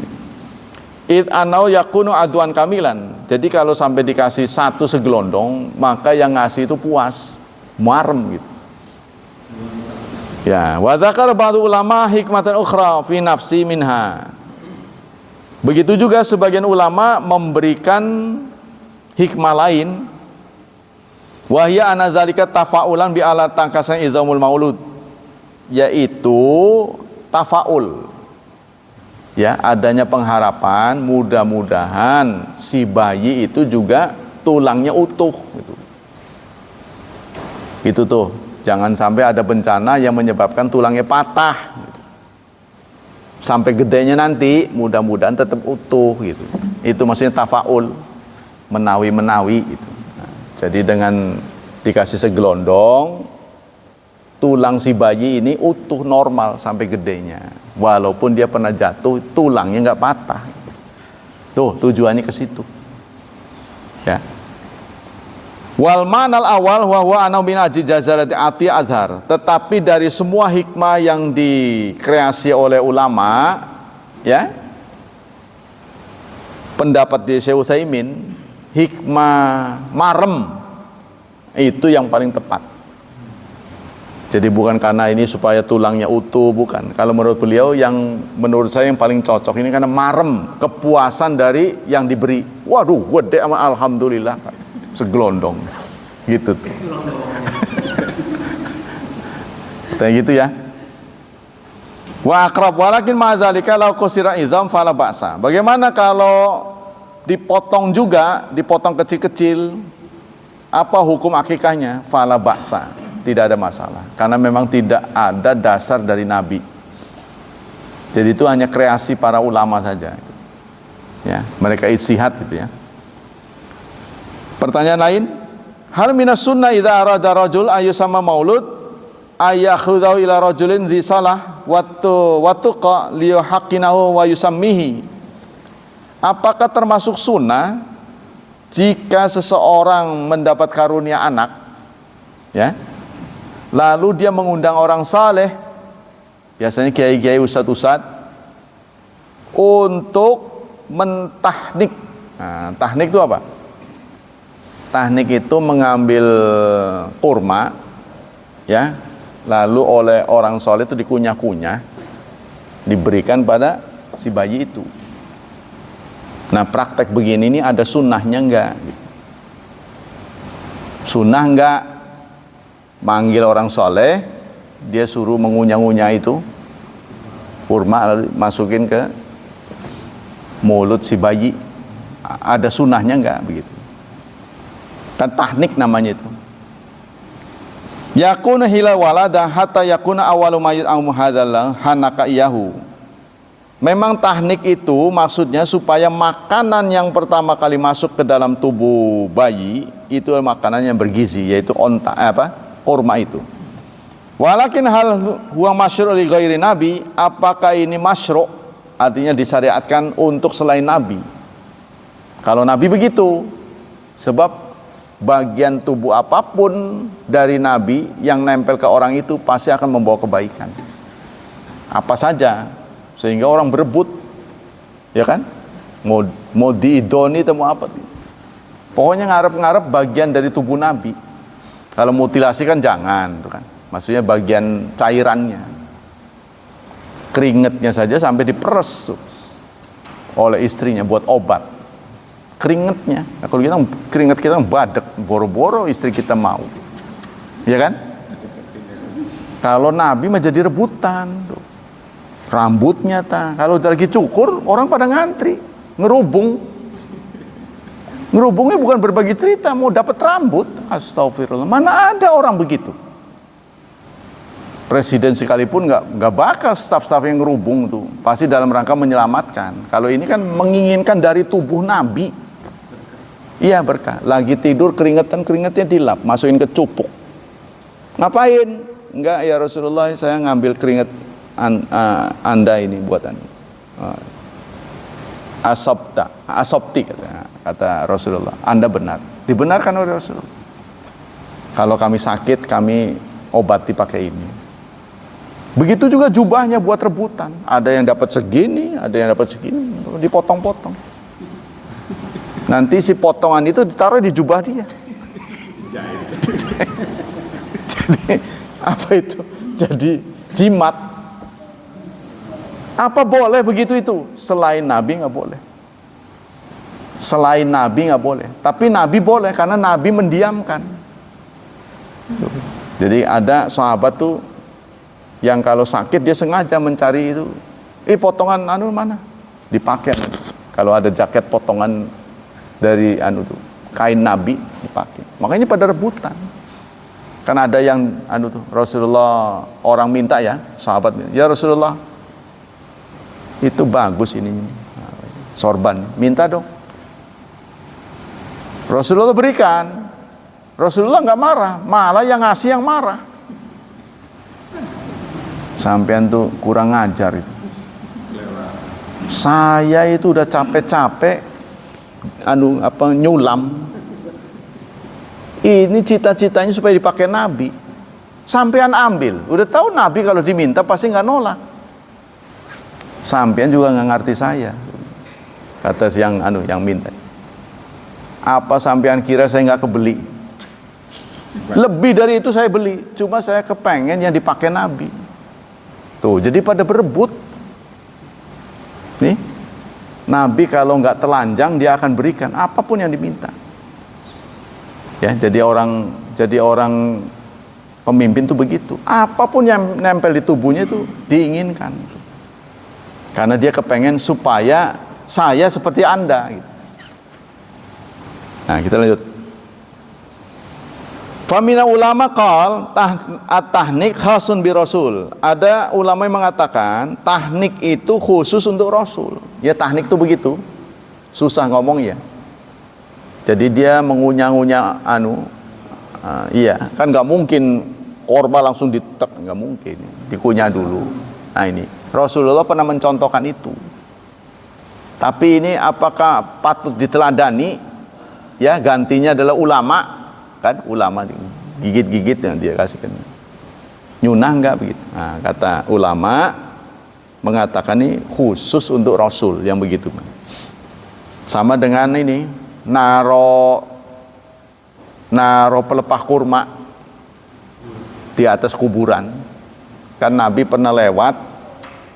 Speaker 1: Id anau yakunu aduan kamilan. Jadi kalau sampai dikasih satu segelondong, maka yang ngasih itu puas, marem gitu. Ya, wa dzakara ba'du ulama hikmatan ukhra fi nafsi minha. Begitu juga sebagian ulama memberikan hikmah lain. Wa hiya anna dzalika tafa'ulan bi ala tangkasan idzamul maulud. Yaitu tafaul. Ya, adanya pengharapan mudah-mudahan si bayi itu juga tulangnya utuh gitu. Itu tuh, jangan sampai ada bencana yang menyebabkan tulangnya patah gitu. Sampai gedenya nanti mudah-mudahan tetap utuh gitu. Itu maksudnya tafaul, menawi-menawi gitu. Nah, jadi dengan dikasih segelondong, tulang si bayi ini utuh normal sampai gedenya. Walaupun dia pernah jatuh, tulangnya nggak patah. Tuh tujuannya ke situ. Ya. Wal manal awal huwa ana min aji jazarati ati azhar. Tetapi dari semua hikmah yang dikreasi oleh ulama, ya. Pendapat di Syekh Utsaimin, hikmah marem itu yang paling tepat. Jadi bukan karena ini supaya tulangnya utuh, bukan. Kalau menurut beliau, yang menurut saya yang paling cocok ini karena marem, kepuasan dari yang diberi. Waduh, gede sama alhamdulillah, segelondong, gitu tuh. Kayak gitu ya. Wa akrab walakin ma'dzalika law qusira idzam fala ba'sa. Bagaimana kalau dipotong juga, dipotong kecil-kecil, apa hukum akikahnya? Fala ba'sa. Tidak ada masalah, karena memang tidak ada dasar dari Nabi. Jadi itu hanya kreasi para ulama saja. Ya, mereka ijtihad gitu ya. Pertanyaan lain, hal minas sunnah idza arada rajul ayyusama maulud ayakhudhu ila rajulin dzi salah watuqa liyuhaqqinahu wa yusammihi. Apakah termasuk sunnah jika seseorang mendapat karunia anak, ya, lalu dia mengundang orang saleh, biasanya kiai-kiai, ustadz-ustadz, untuk mentahnik. Nah, tahnik itu apa? Tahnik itu mengambil kurma, ya, lalu oleh orang saleh itu dikunyah-kunyah, diberikan pada si bayi itu. Nah, praktek begini ini ada sunnahnya enggak? Sunnah enggak? Manggil orang soleh, dia suruh mengunyah-ngunyah itu kurma, lalu masukin ke mulut si bayi. Ada sunnahnya enggak begitu? Kan tahnik namanya itu. Yakuna hilal walada hatta yakuna awalu mayyit au muhadzallah hanaka iyahu. Memang tahnik itu maksudnya supaya makanan yang pertama kali masuk ke dalam tubuh bayi itu makanan yang bergizi, yaitu kurma itu. Walakin hal huwa masyru' li ghairi nabi, apakah ini masyru', artinya disyariatkan untuk selain nabi? Kalau nabi begitu, sebab bagian tubuh apapun dari nabi yang nempel ke orang itu pasti akan membawa kebaikan. Apa saja, sehingga orang berebut, ya kan? Mau diidoni atau mau apa? Pokoknya ngarep-ngarep bagian dari tubuh nabi. Kalau mutilasi kan jangan, tuh kan. Maksudnya bagian cairannya, keringetnya saja sampai diperes tuh oleh istrinya buat obat. Keringetnya, nah, kalau kita keringet kita badek, boro-boro istri kita mau, ya kan? Kalau Nabi menjadi rebutan, tuh. Rambutnya kalau lagi cukur orang pada ngantri, ngerubung. Ngerubungnya bukan berbagi cerita, mau dapat rambut. Astagfirullah, mana ada orang begitu? Presiden sekalipun nggak bakal staf-staf yang ngerubung tuh, pasti dalam rangka menyelamatkan. Kalau ini kan menginginkan dari tubuh Nabi. Iya, berkah. Lagi tidur keringetnya dilap, masukin ke cupuk. Ngapain? Enggak ya Rasulullah, saya ngambil keringet Anda ini buatan asopti kata Rasulullah. Anda benar, dibenarkan oleh Rasulullah. Kalau kami sakit, kami obati pakai ini. Begitu juga jubahnya buat rebutan. Ada yang dapat segini, ada yang dapat segini, dipotong-potong. Nanti si potongan itu ditaruh di jubah dia. Jadi apa itu? Jadi jimat. Apa boleh begitu itu? Selain Nabi nggak boleh. Selain Nabi nggak boleh. Tapi Nabi boleh karena Nabi mendiamkan. Jadi ada sahabat tuh yang kalau sakit dia sengaja mencari itu. Potongan mana? Dipakai. Kalau ada jaket potongan dari kain Nabi dipakai. Makanya pada rebutan. Kan ada yang Rasulullah, orang minta ya, sahabat, ya Rasulullah, itu bagus ini sorban, minta dong. Rasulullah berikan. Rasulullah nggak marah, malah yang ngasih yang marah. Sampean tuh kurang ngajar itu. Saya itu udah capek-capek nyulam. Ini cita-citanya supaya dipakai Nabi. Sampean ambil. Udah tahu Nabi kalau diminta pasti nggak nolak. Sampean juga nggak ngerti saya. Kata yang minta. Apa sampean kira saya nggak kebeli? Lebih dari itu saya beli, cuma saya kepengen yang dipakai Nabi. Tuh, jadi pada berebut. Nih, Nabi kalau nggak telanjang dia akan berikan apapun yang diminta. Ya, jadi orang pemimpin tuh begitu. Apapun yang nempel di tubuhnya itu diinginkan. Karena dia kepengen supaya saya seperti Anda. Gitu. Nah, kita lanjut. Famina ulama qal at-tahnik khasun bi rasul. Ada ulama yang mengatakan tahnik itu khusus untuk Rasul. Ya, tahnik itu begitu. Susah ngomong ya. Jadi dia mengunyah-ngunyah iya, kan nggak mungkin korma langsung ditek, nggak mungkin. Dikunyah dulu. Nah, ini Rasulullah pernah mencontohkan itu. Tapi ini apakah patut diteladani? Ya, gantinya adalah ulama. Kan ulama gigit-gigit yang dia kasihkan, nyunah enggak begitu. Nah, kata ulama mengatakan ini khusus untuk Rasul yang begitu. Sama dengan ini naro pelepah kurma di atas kuburan. Kan Nabi pernah lewat,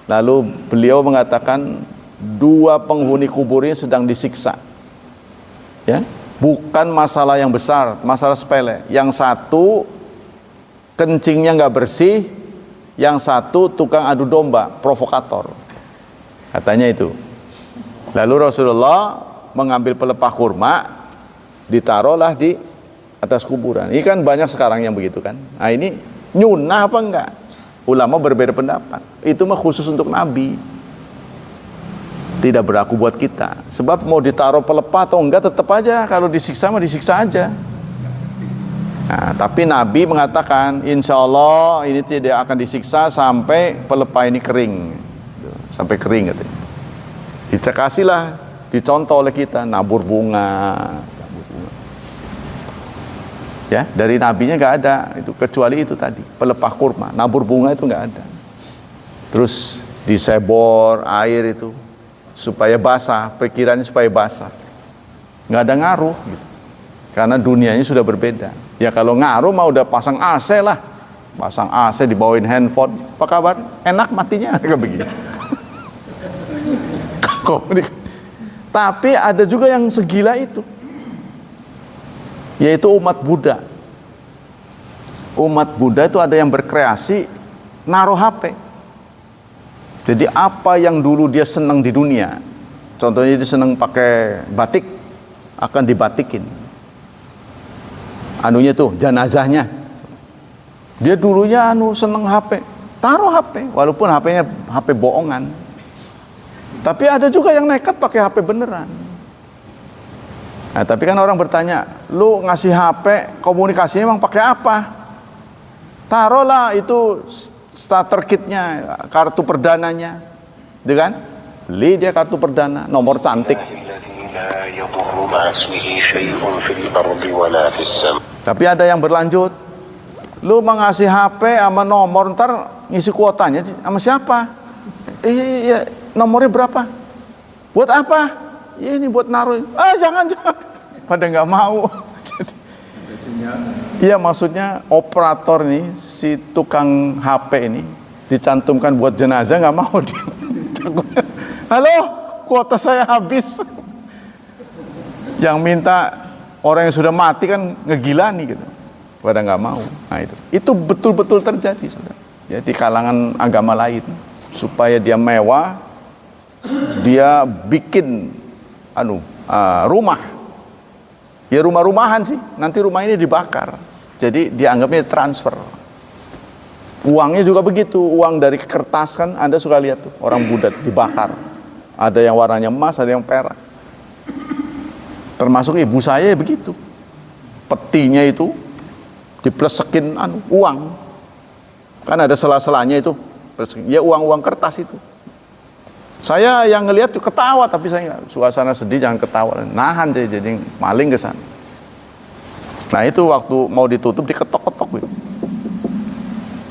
Speaker 1: lalu beliau mengatakan 2 penghuni kubur ini sedang disiksa. Ya, bukan masalah yang besar, masalah sepele. Yang satu kencingnya nggak bersih, yang satu tukang adu domba, provokator. Katanya itu. Lalu Rasulullah mengambil pelepah kurma, ditaruhlah di atas kuburan. Ini kan banyak sekarang yang begitu kan. Nah, ini nyunah apa enggak? Ulama berbeda pendapat. Itu mah khusus untuk Nabi. Tidak berlaku buat kita. Sebab mau ditaruh pelepah atau enggak tetap aja kalau disiksa mah disiksa aja. Nah, tapi Nabi mengatakan insya Allah ini tidak akan disiksa sampai pelepah ini kering. Sampai kering katanya. Dicekasilah, dicontoh oleh kita nabur bunga. Ya, dari nabinya nggak ada itu kecuali itu tadi pelepah kurma, nabur bunga itu nggak ada. Terus disebor air itu supaya basah, pikirannya supaya basah. Nggak ada ngaruh gitu. Karena dunianya sudah berbeda. Ya kalau ngaruh mah udah pasang AC lah. Pasang AC dibawain handphone. Apa kabar? Enak matinya kayak begitu. Tapi ada juga yang segila itu. Yaitu umat Buddha. Umat Buddha itu ada yang berkreasi naruh HP. Jadi apa yang dulu dia senang di dunia, contohnya dia senang pakai batik, akan dibatikin. Anunya tuh, jenazahnya. Dia dulunya senang HP, taruh HP, walaupun HP-nya HP bohongan. Tapi ada juga yang nekat pakai HP beneran. Nah, tapi kan orang bertanya, lu ngasih HP, komunikasinya emang pakai apa? Taruhlah itu starter kitnya, kartu perdananya, gitu kan? Beli dia kartu perdana, nomor cantik. Tapi ada yang berlanjut, lu mengasih HP sama nomor, ntar ngisi kuotanya sama siapa? Iya, nomornya berapa? Buat apa? Ya ini buat naruh. Jangan. Pada nggak mau. Iya, maksudnya operator nih, si tukang HP ini dicantumkan buat jenazah nggak mau dia. Halo, kuota saya habis. Yang minta orang yang sudah mati kan ngegilani gitu. Pada nggak mau. Nah itu betul-betul terjadi sudah. Ya di kalangan agama lain supaya dia mewah, dia bikin rumah. Ya rumah-rumahan sih. Nanti rumah ini dibakar. Jadi dianggapnya transfer. Uangnya juga begitu. Uang dari kertas kan Anda suka lihat tuh. Orang Buddha dibakar. Ada yang warnanya emas, ada yang perak. Termasuk ibu saya begitu. Petinya itu diplesekin uang. Kan ada sela-selanya itu. Ya uang-uang kertas itu. Saya yang ngelihat tuh ketawa, tapi saya nggak, suasana sedih jangan ketawa, nahan saya jadi maling ke sana. Nah itu waktu mau ditutup diketok-ketok gitu.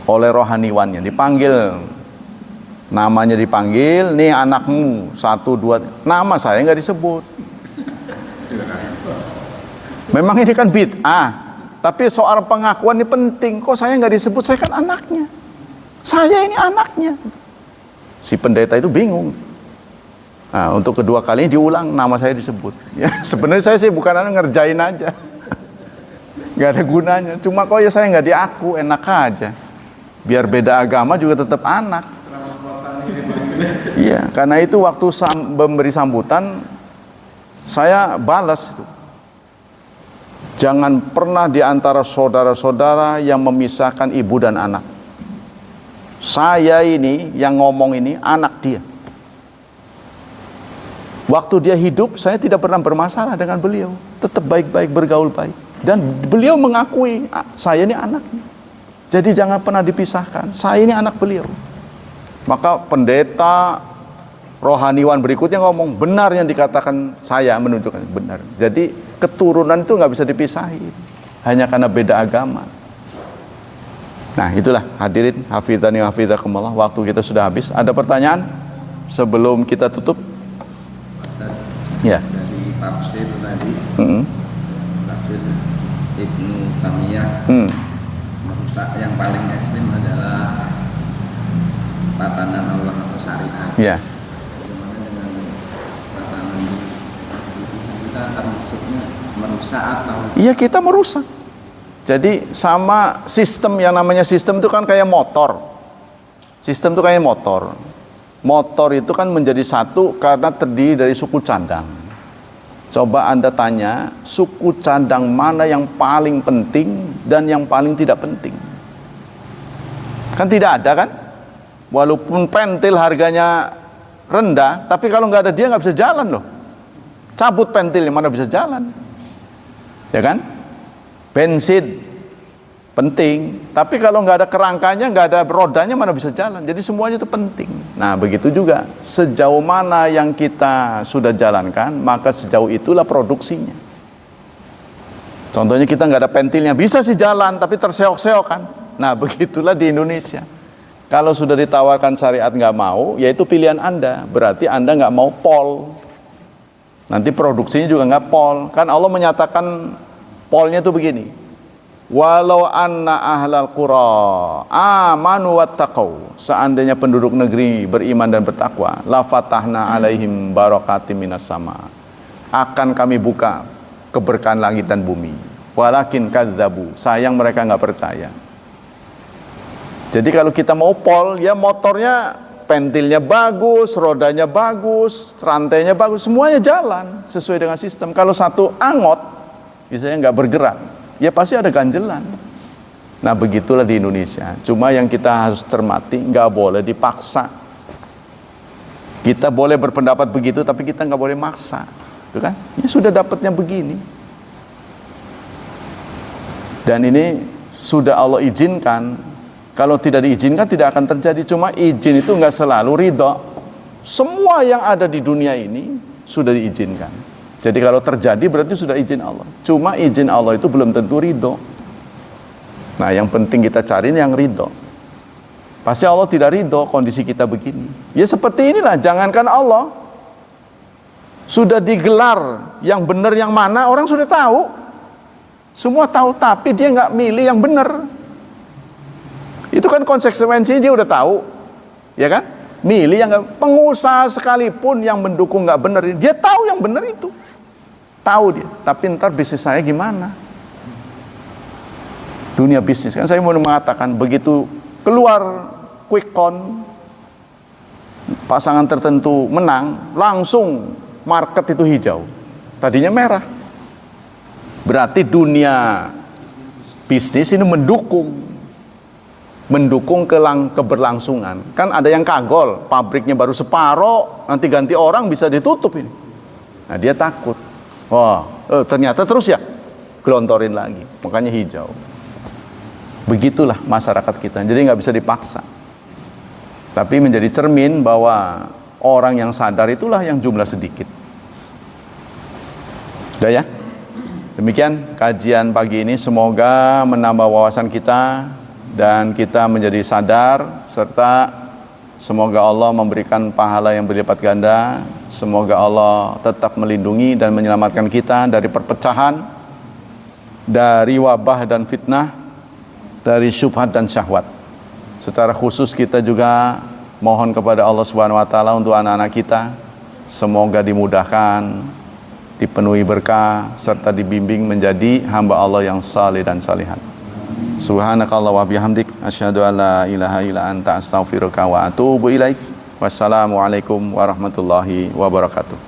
Speaker 1: Oleh rohaniwannya, dipanggil, namanya dipanggil, nih anakmu 1, 2, nama saya nggak disebut. Memang ini kan bid'ah, Tapi soal pengakuan ini penting. Kok saya nggak disebut? Saya kan anaknya. Saya ini anaknya. Si pendeta itu bingung. Nah, untuk kedua kalinya diulang, nama saya disebut. Ya, sebenarnya saya sih bukan ngerjain aja. Nggak ada gunanya. Cuma kok ya saya nggak diaku, enak aja. Biar beda agama juga tetap anak. Iya, karena itu waktu memberi sambutan, saya balas itu. Jangan pernah di antara saudara-saudara yang memisahkan ibu dan anak. Saya ini yang ngomong ini anak dia. Waktu dia hidup, saya tidak pernah bermasalah dengan beliau. Tetap baik-baik, bergaul baik. Dan beliau mengakui, saya ini anaknya. Jadi jangan pernah dipisahkan. Saya ini anak beliau. Maka pendeta rohaniwan berikutnya ngomong, benar yang dikatakan saya, menunjukkan benar. Jadi keturunan itu nggak bisa dipisahin. Hanya karena beda agama. Nah itulah hadirin, hafidhani wa hafidhakumullah, waktu kita sudah habis. Ada pertanyaan sebelum kita tutup? Ya.
Speaker 2: Dari tafsir tadi, tafsir Ibnu Taimiyah, merusak yang paling ekstrim adalah tatanan Allah atau syariat.
Speaker 1: Ya.
Speaker 2: Bagaimana dengan tatanan kita termasuknya merusak atau?
Speaker 1: Iya, kita merusak. Jadi sama sistem, yang namanya sistem itu kan kayak motor. Sistem itu kayak motor. Motor itu kan menjadi satu karena terdiri dari suku cadang. Coba Anda tanya, suku cadang mana yang paling penting dan yang paling tidak penting? Kan tidak ada kan? Walaupun pentil harganya rendah, tapi kalau nggak ada dia nggak bisa jalan loh. Cabut pentilnya mana bisa jalan? Ya kan? Bensin penting, tapi kalau nggak ada kerangkanya, nggak ada rodanya, mana bisa jalan. Jadi semuanya itu penting. Nah begitu juga, sejauh mana yang kita sudah jalankan, maka sejauh itulah produksinya. Contohnya kita nggak ada pentilnya, bisa sih jalan, tapi terseok-seok kan. Nah begitulah di Indonesia. Kalau sudah ditawarkan syariat nggak mau, yaitu pilihan Anda. Berarti Anda nggak mau pol. Nanti produksinya juga nggak pol. Kan Allah menyatakan polnya itu begini. Walau anna ahlal qura amanu wattaqau, seandainya penduduk negeri beriman dan bertakwa, la fatahna alaihim barakatim minas sama, akan kami buka keberkahan langit dan bumi. Walakin kadzabu, sayang mereka nggak percaya. Jadi kalau kita mau pol, ya motornya pentilnya bagus, rodanya bagus, rantainya bagus, semuanya jalan sesuai dengan sistem. Kalau satu angot, misalnya nggak bergerak, ya pasti ada ganjelan. Nah begitulah di Indonesia. Cuma yang kita harus cermati, nggak boleh dipaksa. Kita boleh berpendapat begitu, tapi kita nggak boleh maksa, itu kan? Ya sudah dapatnya begini. Dan ini sudah Allah izinkan. Kalau tidak diizinkan tidak akan terjadi. Cuma izin itu nggak selalu ridho. Semua yang ada di dunia ini sudah diizinkan. Jadi kalau terjadi berarti sudah izin Allah. Cuma izin Allah itu belum tentu ridho. Nah yang penting kita cari yang ridho. Pasti Allah tidak ridho kondisi kita begini. Ya seperti inilah, jangankan Allah, sudah digelar yang benar yang mana, orang sudah tahu. Semua tahu, tapi dia nggak milih yang benar. Itu kan konsekuensinya dia udah tahu. Ya kan? Milih yang gak, pengusaha sekalipun yang mendukung nggak benar, dia tahu yang benar itu. Tahu dia, tapi ntar bisnis saya gimana? Dunia bisnis kan, saya mau mengatakan begitu keluar quick count, pasangan tertentu menang, langsung market itu hijau. Tadinya merah. Berarti dunia bisnis ini mendukung keberlangsungan. Kan ada yang kagol, pabriknya baru separoh, nanti ganti orang bisa ditutup ini. Nah dia takut. Wah, ternyata terus ya gelontorin lagi, makanya hijau. Begitulah masyarakat kita, jadi nggak bisa dipaksa. Tapi menjadi cermin bahwa orang yang sadar itulah yang jumlah sedikit. Udah ya? Demikian kajian pagi ini, semoga menambah wawasan kita dan kita menjadi sadar, serta semoga Allah memberikan pahala yang berlipat ganda. Semoga Allah tetap melindungi dan menyelamatkan kita dari perpecahan, dari wabah dan fitnah, dari syubhat dan syahwat. Secara khusus kita juga mohon kepada Allah Subhanahu wa taala untuk anak-anak kita, semoga dimudahkan, dipenuhi berkah serta dibimbing menjadi hamba Allah yang saleh dan salihat. Subhanakallah wa bihamdik asyhadu an la ilaha illa anta astaghfiruka wa atubu ilaik. Wassalamualaikum warahmatullahi wabarakatuh.